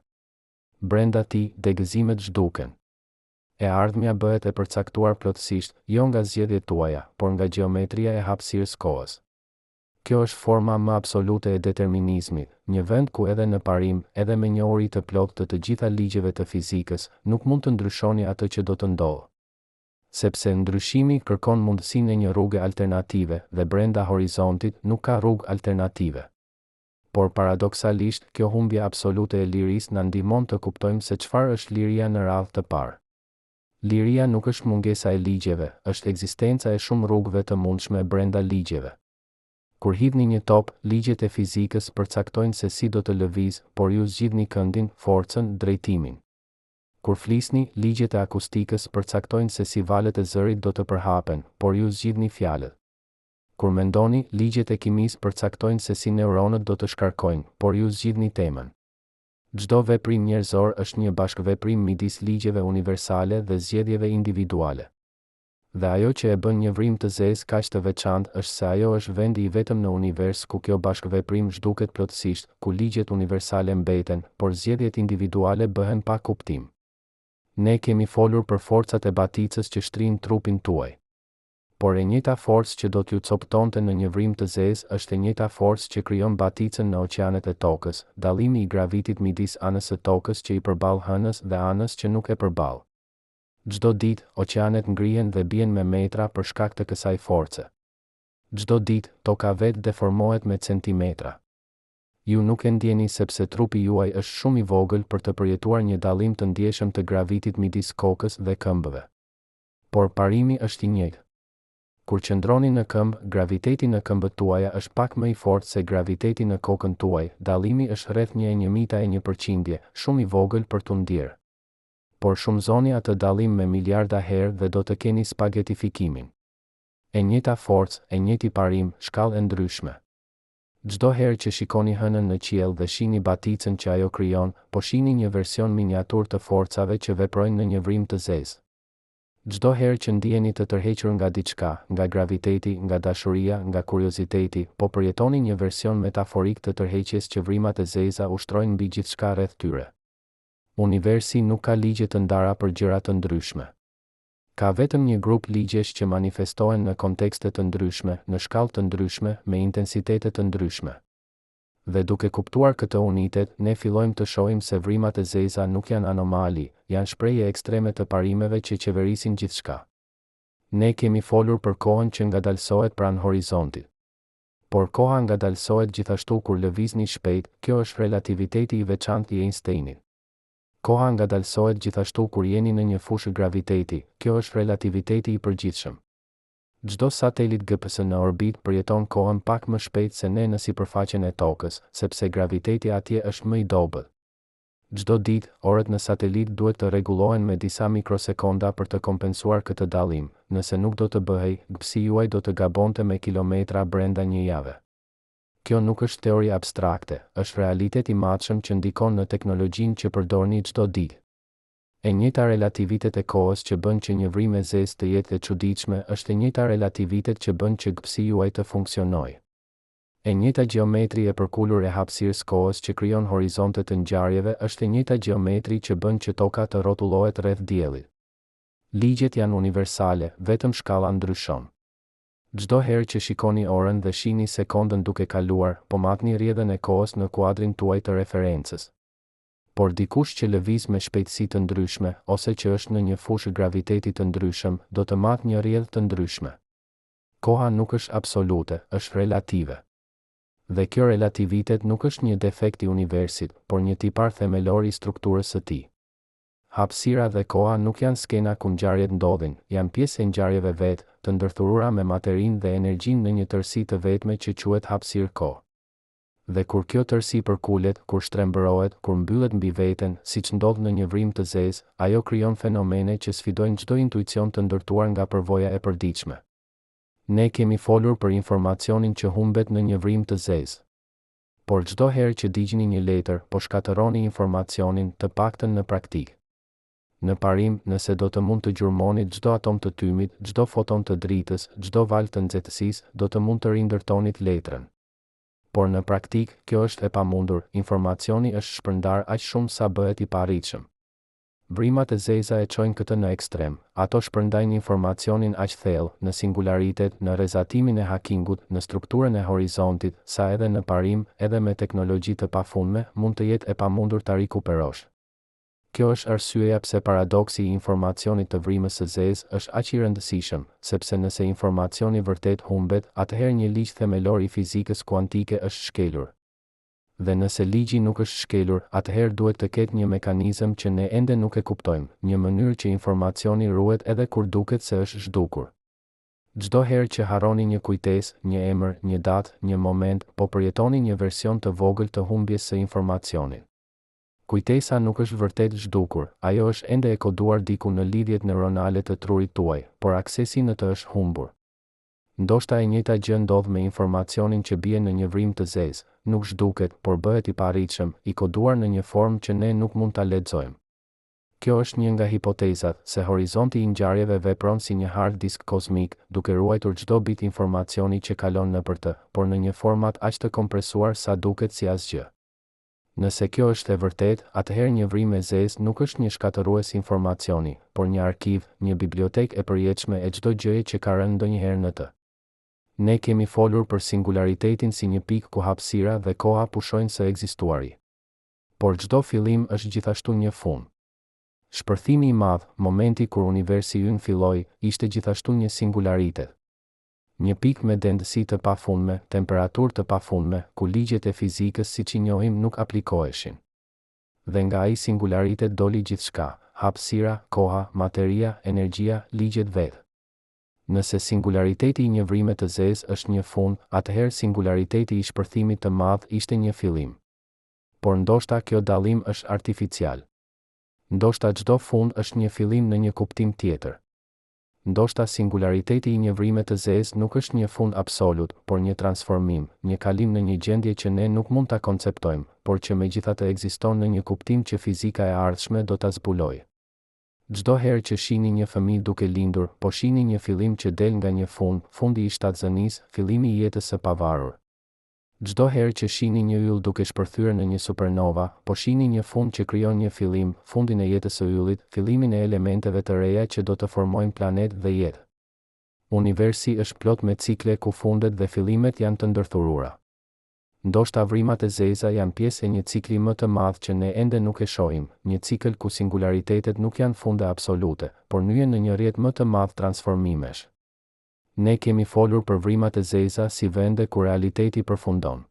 Brenda tij, degëzimet zhduken. E ardhmja bëhet e përcaktuar plotësisht, jo nga zgjedhjet tuaja, por nga gjeometria e hapësirës kohës. Kjo është forma më absolute e determinizmit, një vend ku edhe në parim, edhe me njohuri të plotë të gjitha ligjeve të fizikës, nuk mund të ndryshoni atë që do të ndodhë. Sepse ndryshimi kërkon mundësinë e një rruge alternative dhe brenda horizontit nuk ka rrugë alternative. Por paradoksalisht, kjo humbje absolute e lirisë na ndihmon të kuptojmë se çfarë është liria në radhë të parë. Liria nuk është mungesa e ligjeve, është ekzistenca e shumë rrugëve të mundshme brenda ligjeve. Kur hidhni një top, ligjet e fizikës përcaktojnë se si do të lëviz, por ju zgjidhni këndin, forcën, drejtimin. Kur flisni, ligjet e akustikës përcaktojnë se si valët e zërit do të përhapen, por ju zgjidhni fjalët. Kur mendoni, ligjet e kimisë përcaktojnë se si neuronët do të shkarkojnë, por ju zgjidhni temën. Çdo veprim njerëzor është një bashkëveprim midis ligjeve universale dhe zgjedhjeve individuale. Dhe ajo që e bën një vrim të zezë kaq të veçantë është se ajo është vendi i vetëm në univers ku kjo bashkëveprim zhduket plotësisht, ku ligjet universale mbeten, por zgjedhjet individuale bëhen pa kuptim. Ne kemi folur për forcat e baticës që shtrin trupin tuaj. Por e njëjta forcë që do t'ju coptonte në një vrim të zezë është e njëjta forcë që krijon baticën në oqeanet e tokës, dallimi i gravitit midis anës së tokës që i përball hënës dhe anës që nuk e përball. Çdo ditë, oqeanet ngrihen dhe bien me metra për shkak të kësaj force. Çdo ditë, toka vetë deformohet me centimetra. Ju nuk e ndjeni sepse trupi juaj është shumë i vogël për të përjetuar një dallim të ndjeshëm të gravitit midis kokës dhe këmbëve. Por parimi është i njëjtë. Kur qëndroni në këmbë, graviteti në këmbët tuaja është pak më i fortë se graviteti në kokën tuaj, dallimi është rreth 1/100%, shumë i vogël për t'u ndjerë. Por shumëzoni atë dallim me miliarda herë dhe do të keni spagetifikimin. E njëjta forcë, e njëjti parim, shkallë e ndryshme. Çdo herë që shikoni hënën në qiell dhe shihni baticën që ajo krijon, po shihni një version miniatur të forcave që veprojnë në një vrim të zezë. Çdo herë që ndiheni të tërhequr nga diçka, nga graviteti, nga dashuria, nga kurioziteti, po përjetoni një version metaforik të tërheqjes që vrimat e zeza ushtrojnë mbi gjithçka rreth tyre. Universi nuk ka ligje të ndara për gjëra të ndryshme. Ka vetëm një grup ligjesh që manifestohen në kontekste të ndryshme, në shkallë të ndryshme, me intensitete të ndryshme. Dhe duke kuptuar këtë unitet, ne fillojmë të shohim se vrimat e zeza nuk janë anomali, janë shprehje ekstreme të parimeve që qeverisin gjithçka. Ne kemi folur për kohën që ngadalësohet pranë horizontit. Por koha ngadalësohet gjithashtu kur lëvizni shpejt, kjo është relativiteti i veçantë i Einsteinit. Koha ngadalësohet gjithashtu kur jeni në një fushë graviteti, kjo është relativiteti i përgjithshëm. Çdo satelit GPS në orbit përjeton kohën pak më shpejt se ne në sipërfaqen e Tokës, sepse graviteti atje është më i dobët. Çdo ditë, orët në satelit duhet të rregullohen me disa mikrosekonda për të kompensuar këtë dallim, nëse nuk do të bëhej, GPS-i juaj do të gabonte me kilometra brenda një jave. Kjo nuk është teori abstrakte, është realitet i matshëm që ndikon në teknologjinë që përdorni çdo ditë. E njëjta relativitet e kohës që bën që një vrimë e zezë të jetë e çuditshme është e njëjta relativitet që bën që GPS-i juaj të funksionojë. E njëjta gjeometri e përkulur e hapësirës kohës që krijon horizonte të ngjarjeve është e njëjta gjeometri që bën që toka të rrotullohet rreth diellit. Ligjet janë universale, vetëm shkalla ndryshon. Çdo herë që shikoni orën dhe shihni sekondën duke kaluar, po matni rrjedhën e kohës në kuadrin tuaj të referencës. Por dikush që lëviz me shpejtësi të ndryshme, ose që është në një fushë graviteti të ndryshëm, do të matë një rrjedhë të ndryshme. Koha nuk është absolute, është relative. Dhe kjo relativitet nuk është një defekt i universit, por një tipar themelor i strukturës së tij. Hapësira dhe koha nuk janë skena ku ngjarjet ndodhin, janë pjesë e ngjarjeve vetë, të ndërthurura me materinë dhe energjinë në një tërësi të vetme që quhet hapësirë kohë. Dhe kur kjo tërësi përkulet, kur shtrembërohet, kur mbyllet mbi veten, siç ndodh në një vrimë të zezë, ajo krijon fenomene që sfidojnë çdo intuicion të ndërtuar nga përvoja e përditshme. Ne kemi folur për informacionin që humbet në një vrimë të zezë. Por çdo herë që digjni një letër, po shkatërroni informacionin, të paktën në praktikë. Në parim, nëse do të mund të gjurmoni çdo atom të tymit, çdo foton të dritës, çdo valë të nxehtësisë, do të mund të rindërtonit letrën. Por në praktik, kjo është e pamundur, informacioni është shpërndar aq shumë sa bëhet i parritshëm. Vrimat e zeza e çojnë këtë në ekstrem, ato shpërndajnë informacionin aq thellë, në singularitet, në rrezatimin e Hawkingut, në strukturën e horizontit, sa edhe në parim, edhe me teknologji të pafundme, mund të jetë e pamundur ta rikuperosh. Kjo është arsyeja pse paradoksi i informacionit të vrimës së zezë është aq i rëndësishëm, sepse nëse informacioni vërtet humbet, atëherë një ligj themelor i fizikës kuantike është shkelur. Dhe nëse ligji nuk është shkelur, atëherë duhet të ketë një mekanizëm që ne ende nuk e kuptojmë, një mënyrë që informacioni ruhet edhe kur duket se është zhdukur. Çdo herë që harroni një kujtesë, një emër, një datë, një moment, po përjetoni një version të vogël të humbjes së informacionit. Kujtesa nuk është vërtet zhdukur, ajo është ende e koduar diku në lidhjet neuronale të trurit tuaj, por aksesi në të është humbur. Ndoshta e njëjta gjë ndodh me informacionin që bie në një vrimë të zezë, nuk zhduket, por bëhet i parritshëm, i koduar në një formë që ne nuk mund ta lexojmë. Kjo është një nga hipotezat, se horizonti i ngjarjeve vepron si një hard disk kozmik, duke ruajtur çdo bit informacioni që kalon nëpër të, por në një format aq të kompresuar sa duket si asgjë. Nëse kjo është e vërtet, atëherë një vrimë e zezë nuk është një shkatërues informacioni, por një arkiv, një bibliotekë e përjetshme e çdo gjëje që ka rënë ndonjëherë në të. Ne kemi folur për singularitetin si një pikë ku hapësira dhe koha pushojnë së ekzistuari. Por çdo fillim është gjithashtu një fund. Shpërthimi i madh, momenti kur universi ynë filloi, ishte gjithashtu një singularitet. Një pikë me densitësi të pafundme, temperaturë të pafundme, ku ligjet e fizikës siç i njohim nuk aplikoheshin. Dhe nga ai singularitet doli gjithçka, hapësira, koha, materia, energjia, ligjet vetë. Nëse singulariteti i një vrime të zezë është një fund, atëherë singulariteti i shpërthimit të madh ishte një fillim. Por ndoshta kjo dallim është artificial. Ndoshta çdo fund është një fillim në një kuptim tjetër. Ndoshta singulariteti i një vrime të zezë nuk është një fund absolut, por një transformim, një kalim në një gjendje që ne nuk mund ta konceptojmë, por që megjithatë ekziston në një kuptim që fizika e ardhshme do ta zbulojë. Çdo herë që shihni një fëmijë duke lindur, po shihni një fillim që del nga një fund, fundi i shtatzënisë, fillimi i jetës së pavarur. Çdo herë që shihni një yll duke shpërthyer në një supernova, po shihni një fund që krijon një fillim, fundin e jetës së yllit, fillimin e elementeve të reja që do të formojnë planet dhe jetë. Universi është plot me cikle ku fundet dhe fillimet janë të ndërthurura. Ndoshta vrimat e zeza janë pjesë e një cikli më të madh që ne ende nuk e shohim, një cikël ku singularitetet nuk janë funde absolute, por nyhen në një rrjet më të madh transformimesh. Ne kemi folur për vrimat e zeza si vende ku realiteti përfundon.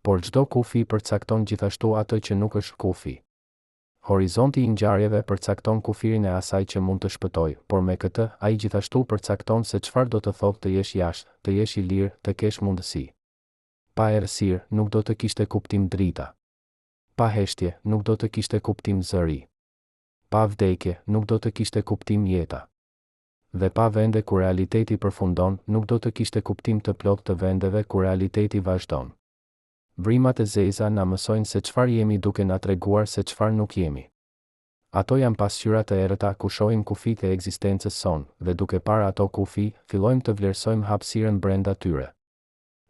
Por çdo kufi përcakton gjithashtu atë që nuk është kufi. Horizonti i ngjarjeve përcakton kufirin e asaj që mund të shpëtoj, por me këtë, ai gjithashtu përcakton se çfarë do të thotë të jesh jashtë, të jesh i lirë, të kesh mundësi. Pa errësirë, nuk do të kishte kuptim drita. Pa heshtje, nuk do të kishte kuptim zëri. Pa vdekje, nuk do të kishte kuptim jeta. Dhe pa vende ku realiteti përfundon, nuk do të kishte kuptim të plot të vendeve ku realiteti vazhdon. Vrimat e zeza na mësojnë se çfarë jemi duke na treguar se çfarë nuk jemi. Ato janë pasqyra të errëta ku shohim kufit e ekzistencës son, dhe duke parë ato kufi, fillojmë të vlerësojmë hapësirën brenda tyre.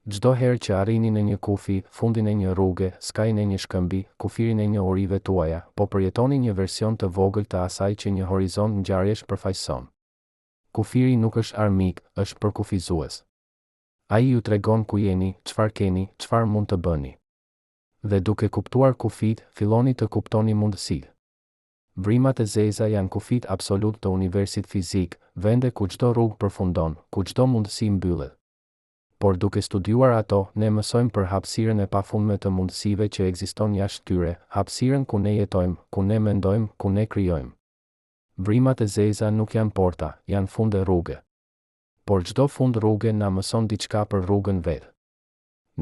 Çdo herë që arrini në një kufi, fundin e një rruge, skajin e një shkëmbi, kufirin e një urive tuaja, po përjetoni një version të vogël të asaj që një horizont ngjarjesh përfaqëson. Kufiri nuk është armik, është përkufizues. Ai ju tregon ku jeni, çfarë keni, çfarë mund të bëni. Dhe duke kuptuar kufit, filloni të kuptoni mundësitë. Vrimat e zeza janë kufit absolut të universit fizik, vende ku çdo rrugë përfundon, ku çdo mundësi mbyllet. Por duke studiuar ato, ne mësojmë për hapësirën e pafundme të mundësive që ekziston jashtë tyre, hapësirën ku ne jetojmë, ku ne mendojmë, ku ne krijojmë. Vrimat e zeza nuk janë porta, janë funde rruge. Por çdo fund rruge na mëson diçka për rrugën vetë.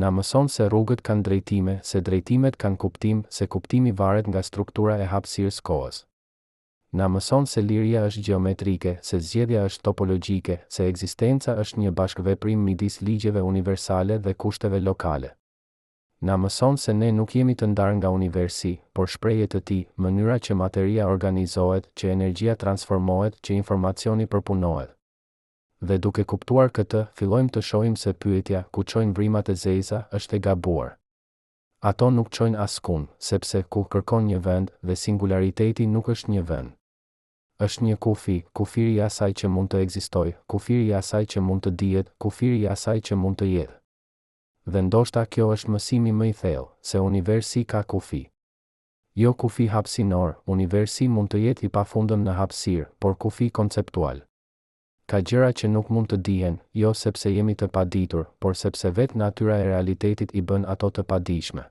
Na mëson se rrugët kanë drejtime, se drejtimet kanë kuptim, se kuptimi varet nga struktura e hapësirës kohës. Na mëson se liria është gjeometrike, se zgjedhja është topologjike, se ekzistenca është një bashkëveprim midis ligjeve universale dhe kushteve lokale. Na mëson se ne nuk jemi të ndarë nga universi, por shprehje të tij, mënyra që materia organizohet, që energjia transformohet, që informacioni përpunohet. Dhe duke kuptuar këtë, fillojmë të shohim se pyetja, ku çojnë vrimat e zeza, është e gabuar. Ato nuk çojnë askund, sepse ku kërkon një vend, dhe singulariteti nuk është një vend. Është një kufi, kufiri i asaj që mund të ekzistojë, kufiri i asaj që mund të dihet, kufiri i asaj që mund të jetë. Dhe ndoshta kjo është mësimi më i thellë, se universi ka kufi. Jo kufi hapësinor, universi mund të jetë i pafundëm në hapësirë, por kufi konceptual. Ka gjëra që nuk mund të dihen, jo sepse jemi të paditur, por sepse vetë natyra e realitetit i bën ato të padijshme.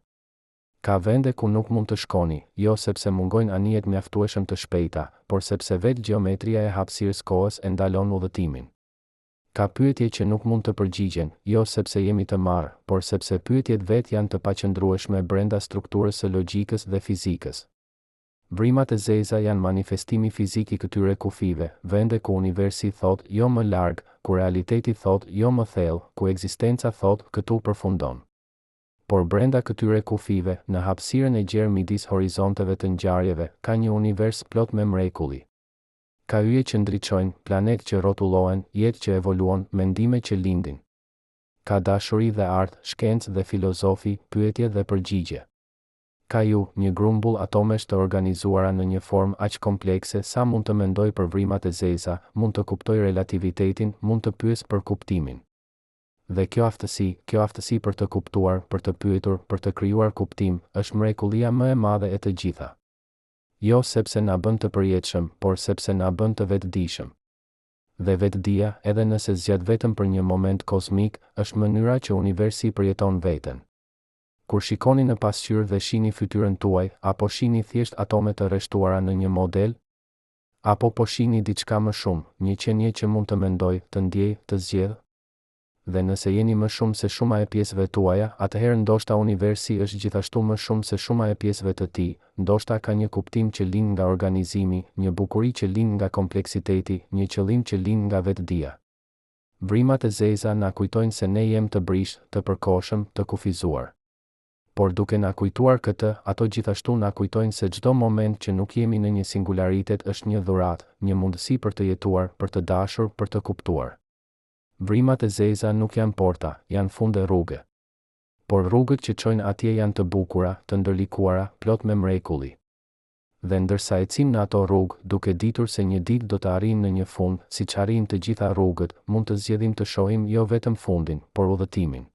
Ka vende ku nuk mund të shkoni, jo sepse mungojnë anijet mjaftueshëm të shpejta, por sepse vetë gjeometria e hapësirës kohës e ndalon udhëtimin. Ka pyetje që nuk mund të përgjigjen, jo sepse jemi të marrë, por sepse pyetjet vetë janë të paqëndrueshme brenda strukturës së logjikës dhe fizikës. Vrimat e zeza janë manifestimi fizik i këtyre kufive, vende ku universi thot jo më larg, ku realiteti thot jo më thellë, ku ekzistenca thot këtu përfundon. Por brenda këtyre kufive, në hapësirën e gjerë midis horizonteve të ngjarjeve, ka një univers plot me mrekulli. Ka yje që ndriçojnë, planet që rrotullohen, jetë që evoluon, mendime që lindin. Ka dashuri dhe art, shkencë dhe filozofi, pyetje dhe përgjigje. Ka ju, një grumbull atomesh të organizuara në një formë aq komplekse sa mund të mendoj për vrimat e zeza, mund të kuptoj relativitetin, mund të pyes për kuptimin. Dhe kjo aftësi për të kuptuar, për të pyetur, për të krijuar kuptim, është mrekullia më e madhe e të gjitha. Jo sepse na bën të përjetshëm, por sepse na bën të vetëdijshëm. Dhe vetëdia, edhe nëse zgjat vetëm për një moment kozmik, është mënyra që universi përjeton veten. Kur shikoni në pasqyrë dhe shihni fytyrën tuaj, apo shihni thjesht atome të rreshtuara në një model, apo po shihni diçka më shumë, një qenie që mund të mendoj, të ndjej, të zgjedh. Dhe nëse jeni më shumë se shuma e pjesëve tuaja, atëherë ndoshta universi është gjithashtu më shumë se shuma e pjesëve të tij, ndoshta ka një kuptim që lind nga organizimi, një bukuri që lind nga kompleksiteti, një qëllim që lind nga vetëdia. Vrimat e zeza na kujtojnë se ne jemi të brishtë, të përkohshëm, të kufizuar. Por duke na kujtuar këtë, ato gjithashtu na kujtojnë se çdo moment që nuk jemi në një singularitet është një dhuratë, një mundësi për të jetuar, për të dashur, për të kuptuar. Vrimat e zeza nuk janë porta, janë funde rruge. por rrugët që çojnë atje janë të bukura, të ndërlikuara, plot me mrekulli. Dhe ndërsa ecim në ato rrugë, duke ditur se një ditë do të arrijmë në një fund, siç arrijmë të gjitha rrugët, mund të zgjedhim të shohim jo vetëm fundin, por udhëtimin.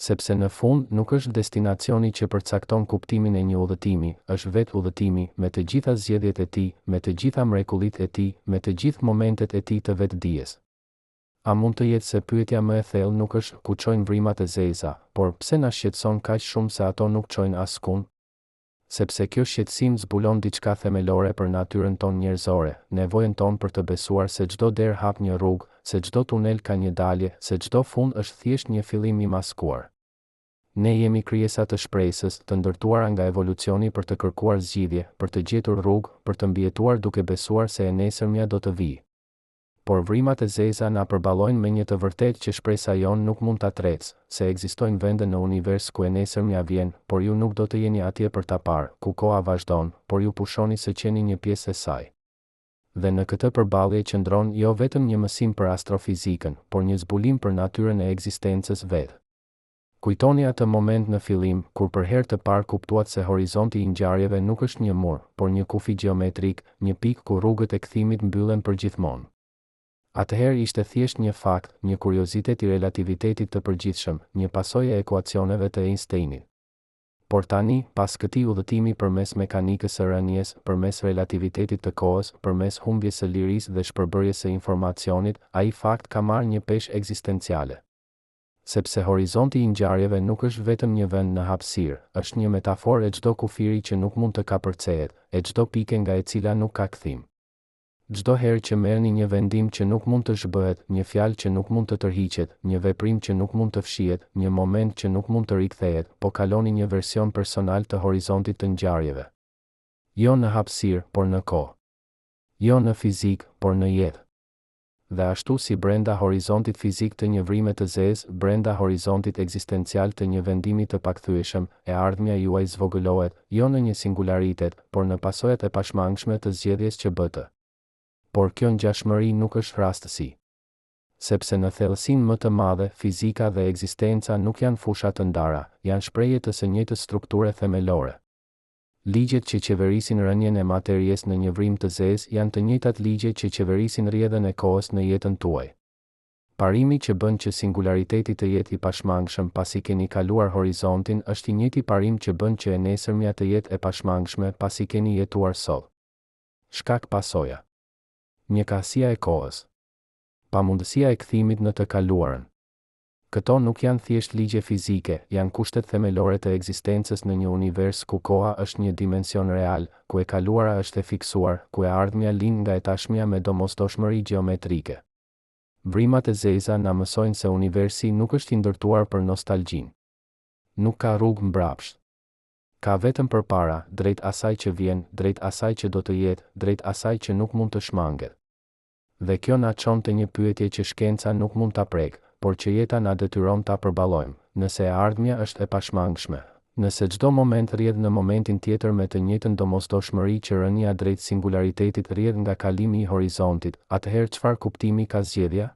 Sepse në fund nuk është destinacioni që përcakton kuptimin e një udhëtimi, është vetë udhëtimi, me të gjitha zgjedhjet e tij, me të gjitha mrekullitë e tij, me të gjithë momentet e tij të vetdijes. A mund të jetë se pyetja më e thellë nuk është ku çojnë vrimat e zeza, por pse na shqetëson kaq shumë se ato nuk çojnë askund? Sepse kjo shqetësim zbulon diçka themelore për natyrën tonë njerëzore, nevojën tonë për të besuar se çdo derë hap një rrugë, se çdo tunel ka një dalje, se çdo fund është thjesht një fillim i maskuar. Ne jemi krijesa të shpresës, të ndërtuara nga evolucioni për të kërkuar zgjidhje, për të gjetur rrugë, për të mbijetuar duke besuar se e nesërmja do të vijë. Por vrimat e zeza na përballojnë me një të vërtetë që shpresa jon nuk mund ta trecë, se ekzistojnë vende në univers ku e nesërmja vjen, por ju nuk do të jeni atje për ta parë, ku koha vazhdon, por ju pushoni se qeni një pjesë e saj. Dhe në këtë përballje qëndron jo vetëm një mësim për astrofizikën, por një zbulim për natyrën e ekzistencës vetë. Kujtoni atë moment në fillim, kur për herë të parë kuptuat se horizonti i ngjarjeve nuk është një mur, por një kufi gjeometrik, një pikë ku rrugët e kthimit mbyllen përgjithmonë. Atëherë ishte thjesht një fakt, një kuriozitet i relativitetit të përgjithshëm, një pasojë e ekuacioneve të Einsteinit. Por tani, pas këtij udhëtimi përmes mekanikës së rënies, përmes relativitetit të kohës, përmes humbjes së lirisë dhe shpërbërjes së informacionit, ai fakt ka marrë një peshë ekzistenciale. Sepse horizonti i ngjarjeve nuk është vetëm një vend në hapësirë, është një metaforë e çdo kufiri që nuk mund të kapërcehet, e çdo pike nga e cila nuk ka kthim. Çdo herë që merrni një vendim që nuk mund të zhbëhet, një fjalë që nuk mund të tërhiqet, një veprim që nuk mund të fshihet, një moment që nuk mund të rikthehet, po kaloni një version personal të horizontit të ngjarjeve. Jo në hapësirë, por në kohë. Jo në fizik, por në jetë. Dhe ashtu si brenda horizontit fizik të një vrime të zezë, brenda horizontit ekzistencial të një vendimi të pakthyeshëm, e ardhmja juaj zvogëlohet, jo në një singularitet, por në pasojat e pashmangshme të zgjedhjes që bëtë. Por kjo ngjashmëri nuk është rastësi. Sepse në thellësinë më të madhe, fizika dhe ekzistenca nuk janë fusha të ndara, janë shprehje të së njëjtës strukture themelore. Ligjet që qeverisin rënien e materies në një vrim të zezë janë të njëjtat ligje që qeverisin rrjedhën e kohës në jetën tuaj. Parimi që bën që singulariteti të jetë i pashmangshëm pasi keni kaluar horizontin është i njëjti parim që bën që e nesërmja të jetë e pashmangshme pasi keni jetuar sot. Shkak pasoja. Mjekësia e kohës. Pamundësia e kthimit në të kaluarën. Këto nuk janë thjesht ligje fizike, janë kushtet themelore të ekzistencës në një univers ku koha është një dimension real, ku e kaluara është e fiksuar, ku e ardhmja lind nga e tashmja me domosdoshmëri gjeometrike. Vrimat e zeza na mësojnë se universi nuk është i ndërtuar për nostalgjinë. Nuk ka rrugë mbrapsht. Ka vetëm përpara, drejt asaj që vjen, drejt asaj që do të jetë, drejt asaj që nuk mund të shmanget. Dhe kjo na çon te një pyetje që shkenca nuk mund ta prek, por që jeta na detyron ta përballojmë, nëse e ardhmja është e pashmangshme. Nëse çdo moment rrjedh në momentin tjetër me të njëjtën domosdoshmëri që rënia drejt singularitetit rrjedh nga kalimi i horizontit, atëherë çfarë kuptimi ka zgjedhja?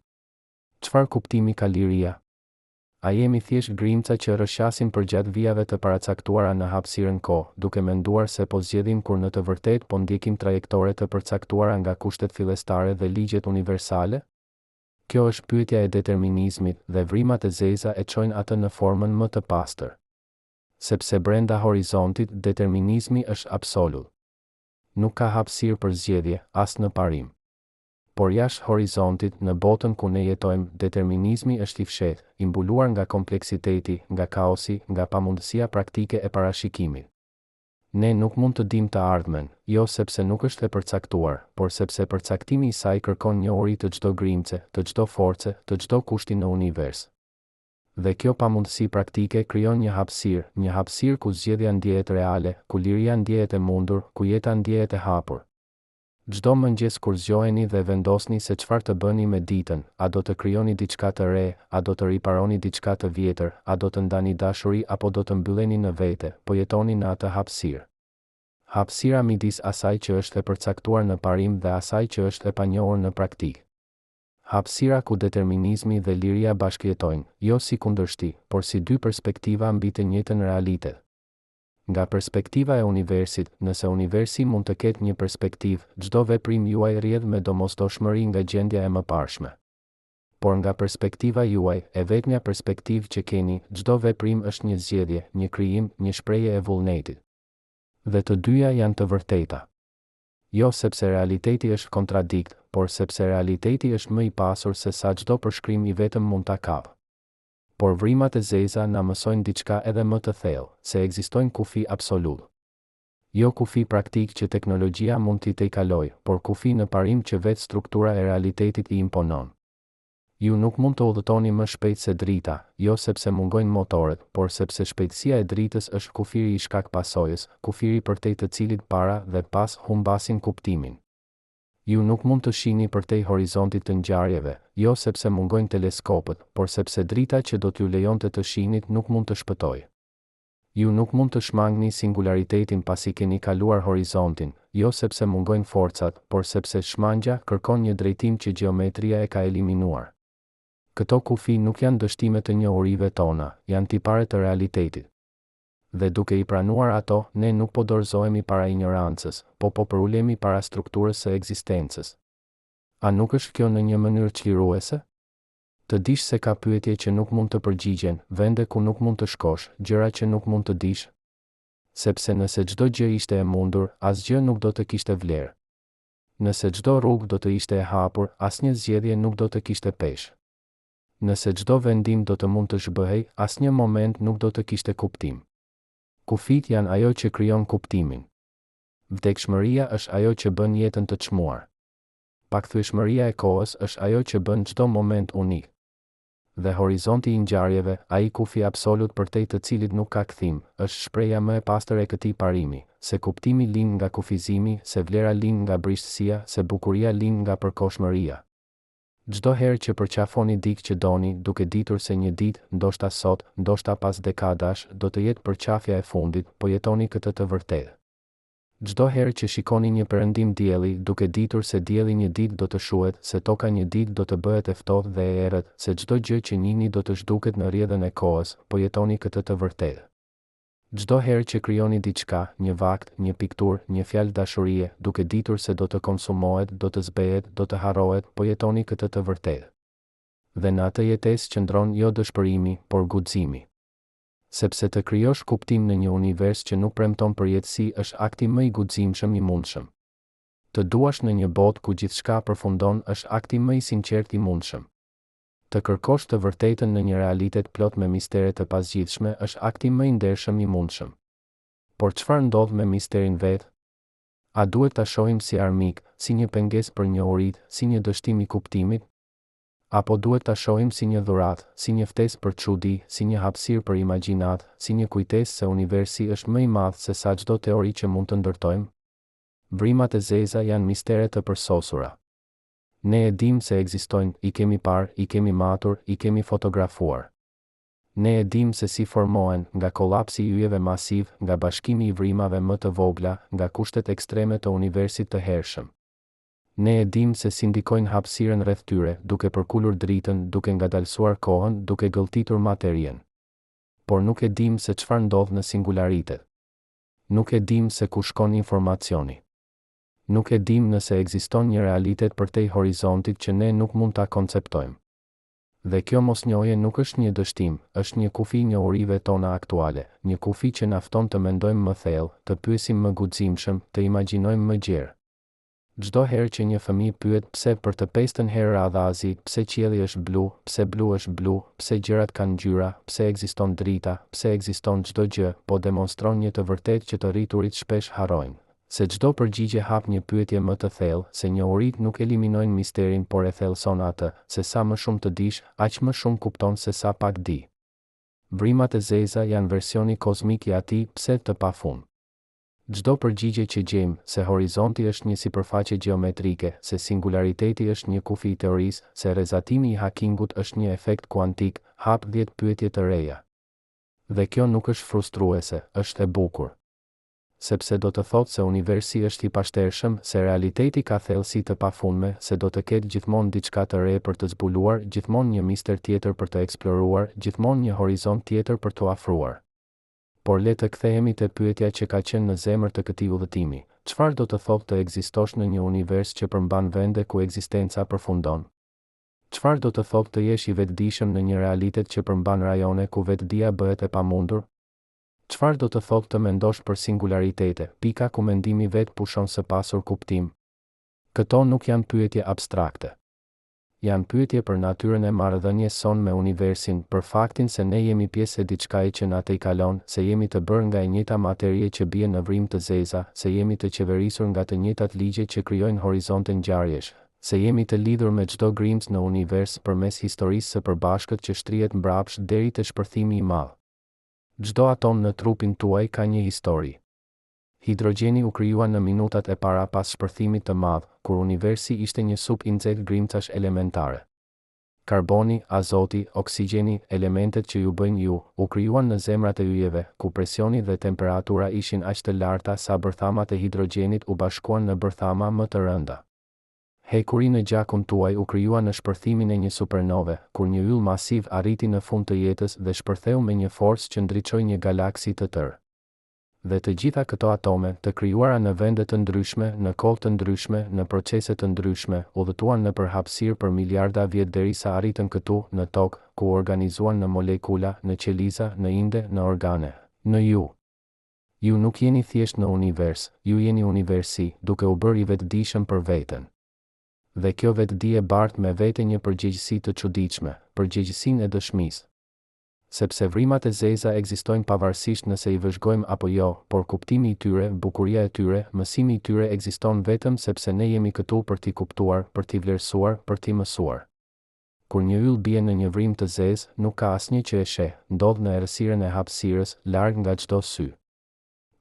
Çfarë kuptimi ka liria? A jemi thjesht grimca që rrëshqasin përgjatë vijave të paracaktuara në hapësirën kohë, duke menduar se po zgjedhim kur në të vërtetë po ndjekim trajektore të përcaktuara nga kushtet fillestare dhe ligjet universale? Kjo është pyetja e determinizmit dhe vrimat e zeza e çojnë atë në formën më të pastër. Sepse brenda horizontit determinizmi është absolut. Nuk ka hapësirë për zgjedhje, as në parim. Por jashtë horizontit, në botën ku ne jetojmë, determinizmi është i fshehtë, i mbuluar nga kompleksiteti, nga kaosi, nga pamundësia praktike e parashikimit. Ne nuk mund të dimë të ardhmen, jo sepse nuk është e përcaktuar, por sepse përcaktimi i saj kërkon njohuri të çdo grimce, të çdo force, të çdo kushti në univers. Dhe kjo pamundësi praktike krijon një hapësirë ku zgjedhja ndihet reale, ku liria ndihet e mundur, ku jeta ndihet e hapur. Çdo mëngjes kur zgjoheni dhe vendosni se çfarë të bëni me ditën, a do të krijoni diçka të re, a do të riparoni diçka të vjetër, a do të ndani dashuri apo do të mbylleni në vete, po jetoni në atë hapësirë. Hapësira midis asaj që është e përcaktuar në parim dhe asaj që është e panjohur në praktikë. hapësira ku determinizmi dhe liria bashkëjetojnë, jo si kundërshti, por si dy perspektiva mbi të njëjtën realitet. Nga perspektiva e universit, nëse universi mund të ketë një perspektivë, çdo veprim juaj rrjedh me domosdoshmëri nga gjendja e mëparshme. Por nga perspektiva juaj, e vetmja perspektivë që keni, çdo veprim është një zgjedhje, një krijim, një shprehje e vullnetit. Dhe të dyja janë të vërteta. Jo sepse realiteti është kontradikt, por sepse realiteti është më i pasur se sa çdo përshkrim i vetëm mund ta kapë. Por vrimat e zeza na mësojnë diçka edhe më të thellë, se ekzistojnë kufi absolut. Jo kufi praktik që teknologjia mund t'i tejkalojë, por kufi në parim që vetë struktura e realitetit i imponon. Ju nuk mund të udhëtoni më shpejt se drita, jo sepse mungojnë motorët, por sepse shpejtësia e dritës është kufiri i shkak pasojës, kufiri përtej të cilit para dhe pas humbasin kuptimin. Ju nuk mund të shihni përtej horizontit të ngjarjeve, jo sepse mungojnë teleskopët, por sepse drita që do t'ju lejonte të shihnit nuk mund të shpëtojë. Ju nuk mund të shmangni singularitetin pasi keni kaluar horizontin, jo sepse mungojnë forcat, por sepse shmangja kërkon një drejtim që gjeometria e ka eliminuar. Këto kufi nuk janë dështime të njohurive tona, janë tipare të realitetit. Dhe duke i pranuar ato, ne nuk po dorëzohemi para ignorancës, po përulemi para strukturës së ekzistencës. A nuk është kjo në një mënyrë çliruese? Të dish se ka pyetje që nuk mund të përgjigjen, vende ku nuk mund të shkosh, gjëra që nuk mund të dish? Sepse nëse çdo gjë ishte e mundur, asgjë nuk do të kishte vlerë. Nëse çdo rrugë do të ishte e hapur, asnjë zgjedhje nuk do të kishte peshë. Nëse çdo vendim do të mund të zhbëhej, asnjë moment nuk do të kishte kuptim. Kufit janë ajo që krijon kuptimin. Vdekshmëria është ajo që bën jetën të çmuar. Pakthyeshmëria e kohës është ajo që bën çdo moment unik. Dhe horizonti i ngjarjeve, ai kufi absolut përtej të cilit nuk ka kthim, është shpreha më e pastër e këtij parimi, se kuptimi lind nga kufizimi, se vlera lind nga brishtësia, se bukuria lind nga përkohshmëria. Çdo herë që përqafoni dikë që doni, duke ditur se një ditë, ndoshta sot, ndoshta pas dekadash, do të jetë përqafja e fundit, po jetoni këtë të vërtetë. Çdo herë që shikoni një perëndim dielli, duke ditur se dielli një ditë do të shuhet, se toka një ditë do të bëhet e ftohtë dhe e errët, se çdo gjë që njihni do të zhduket në rrjedhën e kohës, po jetoni këtë të vërtetë. Çdo herë që krijoni diçka, një vakt, një pikturë, një fjalë dashurie, duke ditur se do të konsumohet, do të zbehet, do të harrohet, po jetoni këtë të vërtetë. Dhe në atë jetesë qëndron jo dëshpërimi, por guximi. Sepse të krijosh kuptim në një univers që nuk premton përjetësi është akti më i guximshëm i mundshëm. Të duash në një botë ku gjithçka përfundon është akti më i sinqertë i mundshëm. Të kërkosh të vërtetën në një realitet plot me mistere të pasgjithshme është akti më i ndershëm i mundshëm. Por çfarë ndodh me misterin vet? A duhet ta shohim si armik, si një pengesë për njohuritë, si një dështim i kuptimit? Apo duhet ta shohim si një dhuratë, si një ftesë për çudi, si një hapësirë për imagjinat, si një kujtesë se universi është më i madh se sa çdo teori që mund të ndërtojmë? Vrimat e zeza janë mistere të përsosura. Ne e dim se ekzistojnë, i kemi parë, i kemi matur, i kemi fotografuar. Ne e dim se si formohen, nga kolapsi i yjeve masiv, nga bashkimi i vrimave më të vogla, nga kushtet ekstreme të universit të hershëm. Ne e dim se si ndikojnë hapësirën rreth tyre, duke përkulur dritën, duke ngadalësuar kohën, duke gëlltitur materien. Por nuk e dim se çfarë ndodh në singularitet. Nuk e dim se ku shkon informacioni. Nuk e dim nëse ekziston një realitet përtej horizontit që ne nuk mund ta konceptojmë. Dhe kjo mosnjohje nuk është një dështim, është një kufi i njohurive tona aktuale, një kufi që na fton të mendojmë më thellë, të pyesim më guximshëm, të imagjinojmë më gjerë. Çdo herë që një fëmijë pyet pse për të 5-ën herë radhazi, pse qielli është blu, pse blu është blu, pse gjërat kanë ngjyra, pse ekziston drita, pse ekziston çdo gjë, po demonstron një të vërtetë që të rriturit shpesh harrojnë. Se çdo përgjigje hap një pyetje më të thellë, se njohuritë nuk eliminojnë misterin, por e thellëson atë, se sa më shumë të dish, aq më shumë kupton se sa pak di. Vrimat e zeza janë versioni kozmik i atij pse të pafund. Çdo përgjigje që gjejmë, se horizonti është një sipërfaqe gjeometrike, se singulariteti është një kufi i teorisë, se rrezatimi i Hawkingut është një efekt kuantik, hap 10 pyetje të reja. Dhe kjo nuk është frustruese, është e bukur. sepse do të thotë se universi është i pashtershëm, se realiteti ka thellësi të pafundme, se do të ketë gjithmonë diçka të re për të zbuluar, gjithmonë një mister tjetër për të eksploruar, gjithmonë një horizont tjetër për të afruar. Por le të kthehemi te pyetja që ka qenë në zemër të këtij udhëtimi. Çfarë do të thotë të ekzistosh në një univers që përmban vende ku ekzistenca përfundon? Çfarë do të thotë të jesh i vetëdijshëm në një realitet që përmban rajone ku vetëdia bëhet e pamundur? Çfarë do të thotë të mendosh për singularitete, pika ku mendimi vet pushon së pasur kuptim? Këto nuk janë pyetje abstrakte. Janë pyetje për natyrën e marrëdhënies son me universin, për faktin se ne jemi pjesë e diçkaje që na tejkalon, se jemi të bërë nga e njëjta materie që bie në vrim të zeza, se jemi të qeverisur nga të njëjtat ligje që krijojnë horizonte ngjarjesh, se jemi të lidhur me çdo grimc në univers përmes historisë së përbashkët që shtrihet mbrapsht deri te shpërthimi i madh. Çdo atom në trupin tuaj ka një histori. Hidrogjeni u krijua në minutat e para pas shpërthimit të madh, kur universi ishte një sup i nxehtë grimcash elementare. Karboni, azoti, oksigjeni, elementet që ju bëjnë ju, u krijuan në zemrat e yjeve, ku presioni dhe temperatura ishin aq të larta sa bërthamat e hidrogjenit u bashkuan në bërthama më të rënda. Hekuri në gjakun tuaj u krijua në shpërthimin e një supernove, kur një yll masiv arriti në fund të jetës dhe shpërtheu me një forcë që ndriçoi një galaksi të tërë. Dhe të gjitha këto atome, të krijuara në vende të ndryshme, në kohë të ndryshme, në procese të ndryshme, udhëtuan nëpër hapësirë për miliarda vjet derisa arritën këtu, në tokë, ku organizuan në molekula, në qeliza, në inde, në organe, në ju. Ju nuk jeni thjesht në univers, ju jeni universi, duke u bërë i vetëdijshëm për veten. Dhe kjo vetëdije bart me vete një përgjegjësi të çuditshme, përgjegjësinë e dëshmisë. Sepse vrimat e zeza ekzistojnë pavarësisht nëse i vëzhgojmë apo jo, por kuptimi i tyre, bukuria e tyre, mësimi i tyre ekziston vetëm sepse ne jemi këtu për t'i kuptuar, për t'i vlerësuar, për t'i mësuar. Kur një yll bie në një vrim të zezë, nuk ka asnjë që e sheh, ndodh në errësirën e hapësirës, larg nga çdo sy.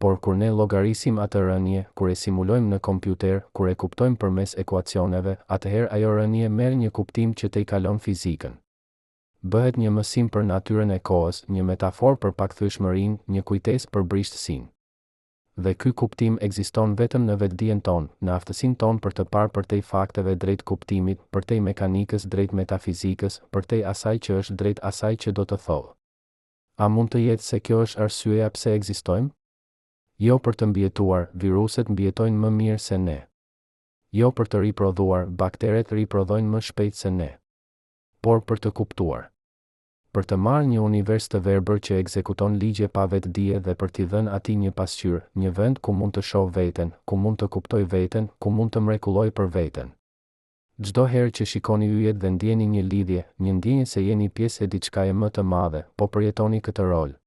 Por kur ne llogarisim atë rënje, kur e simulojmë në kompjuter, kur e kuptojmë përmes ekuacioneve, atëherë ajo rënje merr një kuptim që tejkalon fizikën. Bëhet një mësim për natyrën e kohës, një metaforë për pakthyeshmërinë, një kujtesë për brishtësinë. Dhe ky kuptim ekziston vetëm në vetdijen tonë, në aftësinë tonë për të parë përtej fakteve drejt kuptimit, përtej mekanikës drejt metafizikës, përtej asaj që është drejt asaj që do të thotë. A mund të jetë se kjo është arsyeja pse ekzistojmë? Jo për të mbijetuar, viruset mbjetojnë më mirë se ne. Jo për të riprodhuar, bakteret riprodhojnë më shpejt se ne. Por për të kuptuar. Për të marrë një univers të verbër që ekzekuton ligje pa vetëdije dhe për t'i dhënë atij një pasqyrë, një vend ku mund të shoh veten, ku mund të kuptoj veten, ku mund të mrekulloj për veten. Çdo herë që shikoni yjet dhe ndjeni një lidhje, një ndjenjë se jeni pjesë e diçkaje më të madhe, po përjetoni këtë rol.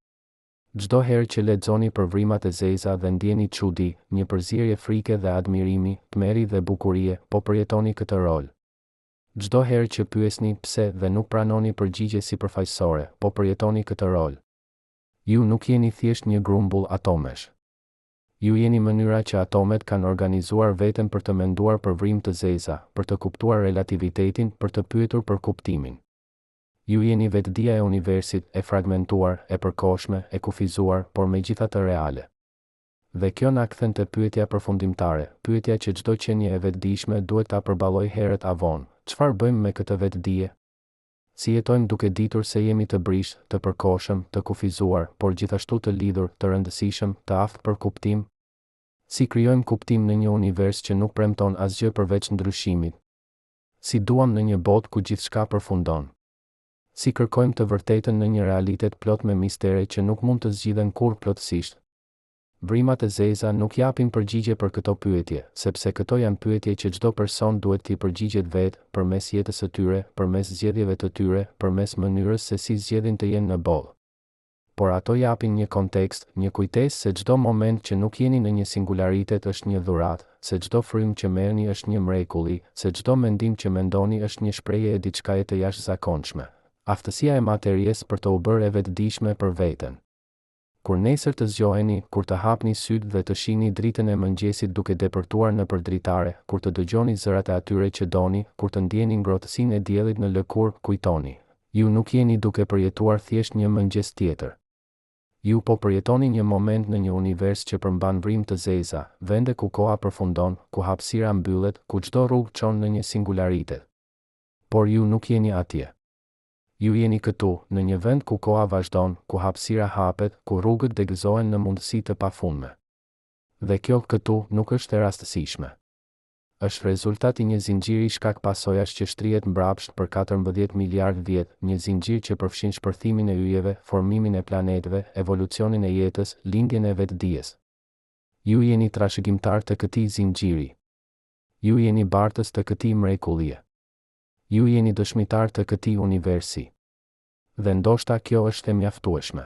Çdo herë që lexoni për vrimat e zeza dhe ndjeni çudi, një përzierje frike dhe admirimi, tmerri dhe bukurie, po përjetoni këtë rol. Çdo herë që pyesni pse dhe nuk pranoni përgjigje sipërfaqësore, po përjetoni këtë rol. Ju nuk jeni thjesht një grumbull atomesh. Ju jeni mënyra që atomet kanë organizuar veten për të menduar për vrim të zeza, për të kuptuar relativitetin, për të pyetur për kuptimin. Ju jeni vetëdia e universit, e fragmentuar, e përkohshme, e kufizuar, por megjithatë reale. Dhe kjo na kthen te pyetja përfundimtare, pyetja që çdo qenie e vetëdijshme duhet ta përballojë herët avon. Çfarë bëjmë me këtë vetëdije? Si jetojmë duke ditur se jemi të brishtë, të përkohshëm, të kufizuar, por gjithashtu të lidhur, të rëndësishëm, të aftë për kuptim? Si krijojmë kuptim në një univers që nuk premton asgjë përveç ndryshimit? Si duam në një botë ku gjithçka përfundon? Si kërkojmë të vërtetën në një realitet plot me mistere që nuk mund të zgjidhen kurrë plotësisht? Vrimat e zeza nuk japin përgjigje për këto pyetje, sepse këto janë pyetje që çdo person duhet t'i përgjigjet vetë, përmes jetës së tyre, përmes zgjedhjeve të tyre, përmes mënyrës se si zgjedhin të jenë në botë. Por ato japin një kontekst, një kujtesë se çdo moment që nuk jeni në një singularitet është një dhuratë, se çdo frymë që merrni është një mrekulli, se çdo mendim që mendoni është një shprehje e diçkaje të jashtëzakonshme. Aftësia e materies për të u bërë e vetëdijshme për veten. Kur nesër të zgjoheni, kur të hapni sytë dhe të shihni dritën e mëngjesit duke depërtuar nëpër dritare, kur të dëgjoni zërat e atyre që doni, kur të ndjeni ngrohtësinë e diellit në lëkurë, kujtoni. Ju nuk jeni duke përjetuar thjesht një mëngjes tjetër. Ju po përjetoni një moment në një univers që përmban vrim të zeza, vende ku koha përfundon, ku hapësira mbyllet, ku çdo rrugë çon në një singularitet. Por ju nuk jeni atje. Ju jeni këtu, në një vend ku koha vazhdon, ku hapësira hapet, ku rrugët degëzohen në mundësi të pafundme. Dhe kjo këtu nuk është e rastësishme. Është rezultati një zinxhiri shkak pasojash që shtrihet mbrapsht për 14 miliard vjet, një zinxhir që përfshin shpërthimin e yjeve, formimin e planeteve, evolucionin e jetës, lindjen e vetdijes. Ju jeni trashëgimtar të këtij zinxhiri. Ju jeni bartës të këtij mrekullie. Ju jeni dëshmitar të këtij universi. Dhe ndoshta kjo është e mjaftueshme.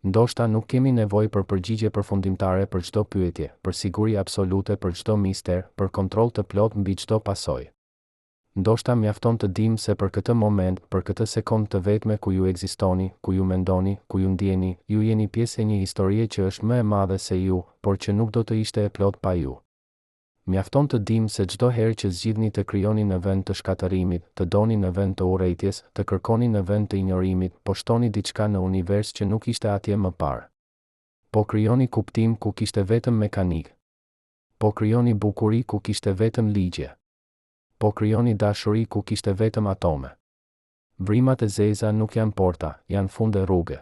Ndoshta nuk kemi nevojë për përgjigje përfundimtare për çdo pyetje, për siguri absolute për çdo mister, për kontroll të plot mbi çdo pasojë. Ndoshta mjafton të dimë se për këtë moment, për këtë sekond të vetme ku ju ekzistoni, ku ju mendoni, ku ju ndjeni, ju jeni pjesë e një historie që është më e madhe se ju, por që nuk do të ishte e plot pa ju. Mjafton të dimë se çdo herë që zgjidhni të krijoni në vend të shkatërimit, të doni në vend të urrëties, të kërkoni në vend të injorimit, po shtoni diçka në univers që nuk ishte atje më parë. Po krijoni kuptim ku kishte vetëm mekanik. Po krijoni bukuri ku kishte vetëm ligje. Po krijoni dashuri ku kishte vetëm atome. Vrimat e zeza nuk janë porta, janë funde rrugë.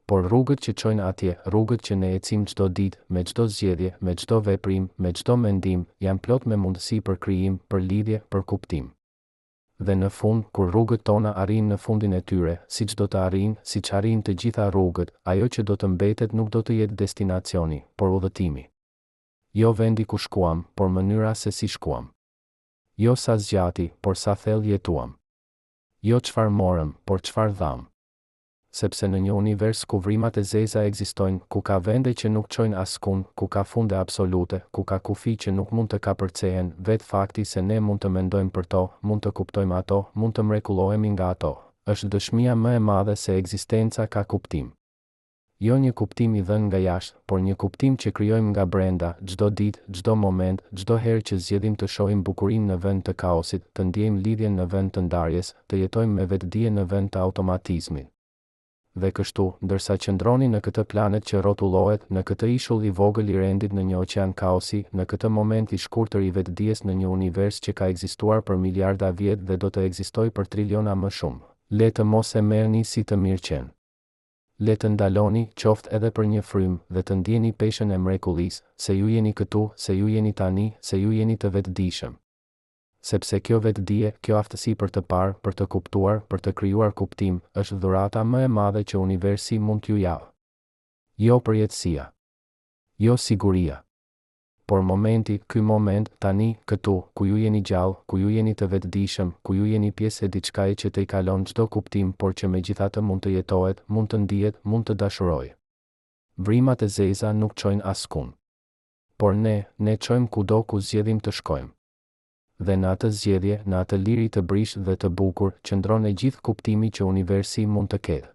Por rrugët që çojnë atje, rrugët që ne ecim çdo ditë, me çdo zgjedhje, me çdo veprim, me çdo mendim, janë plot me mundësi për krijim, për lidhje, për kuptim. Dhe në fund, kur rrugët tona arrin në fundin e tyre, siç do të arrin, siç arrin të gjitha rrugët, ajo që do të mbetet nuk do të jetë destinacioni, por udhëtimi. Jo vendi ku shkuam, por mënyra se si shkuam. Jo sa zgjati, por sa thellë jetuam. Jo çfarë morëm, por çfarë dham. Sepse në një univers ku vrimat e zeza ekzistojnë, ku ka vende që nuk çojnë askund, ku ka funde absolute, ku ka kufi që nuk mund të kapërcehen, vetë fakti se ne mund të mendojmë për to, mund të kuptojmë ato, mund të mrekullohemi nga ato, është dëshmia më e madhe se ekzistenca ka kuptim. Jo një kuptim i dhënë nga jashtë, por një kuptim që krijojmë nga brenda, çdo ditë, çdo moment, çdo herë që zgjedhim të shohim bukurinë në vend të kaosit, të ndjejmë lidhjen në vend të ndarjes, të jetojmë me vetdije në vend të automatizmit. Dhe kështu, ndërsa qëndroni në këtë planet që rrotullohet, në këtë ishull i vogël i rendit në një oqean kaosi, në këtë moment i shkurtër i vetdijes në një univers që ka ekzistuar për miliarda vjet dhe do të ekzistojë për triliona më shumë, le të mos e merrni si të mirëqen. Le të ndaloni, qoftë edhe për një frymë, dhe të ndjeni peshën e mrekullisë, se ju jeni këtu, se ju jeni tani, se ju jeni të vetdijshëm. Sepse kjo vetdije, kjo aftësi për të parë, për të kuptuar, për të krijuar kuptim, është dhurata më e madhe që universi mund t'ju japë. Jo përjetësia. Jo siguria. Por momenti, ky moment, tani, këtu, ku ju jeni gjallë, ku ju jeni të vetdijshëm, ku ju jeni pjesë e diçkaje që të i kalon çdo kuptim, por që megjithatë mund të jetohet, mund të ndihet, mund të dashurojë. Vrimat e zeza nuk çojnë askund. Por ne çojmë kudo ku zgjedhim të shkojmë. Dhe në atë zgjedhje, në atë liri të brishtë dhe të bukur, qëndron e gjithë kuptimi që universi mund të ketë.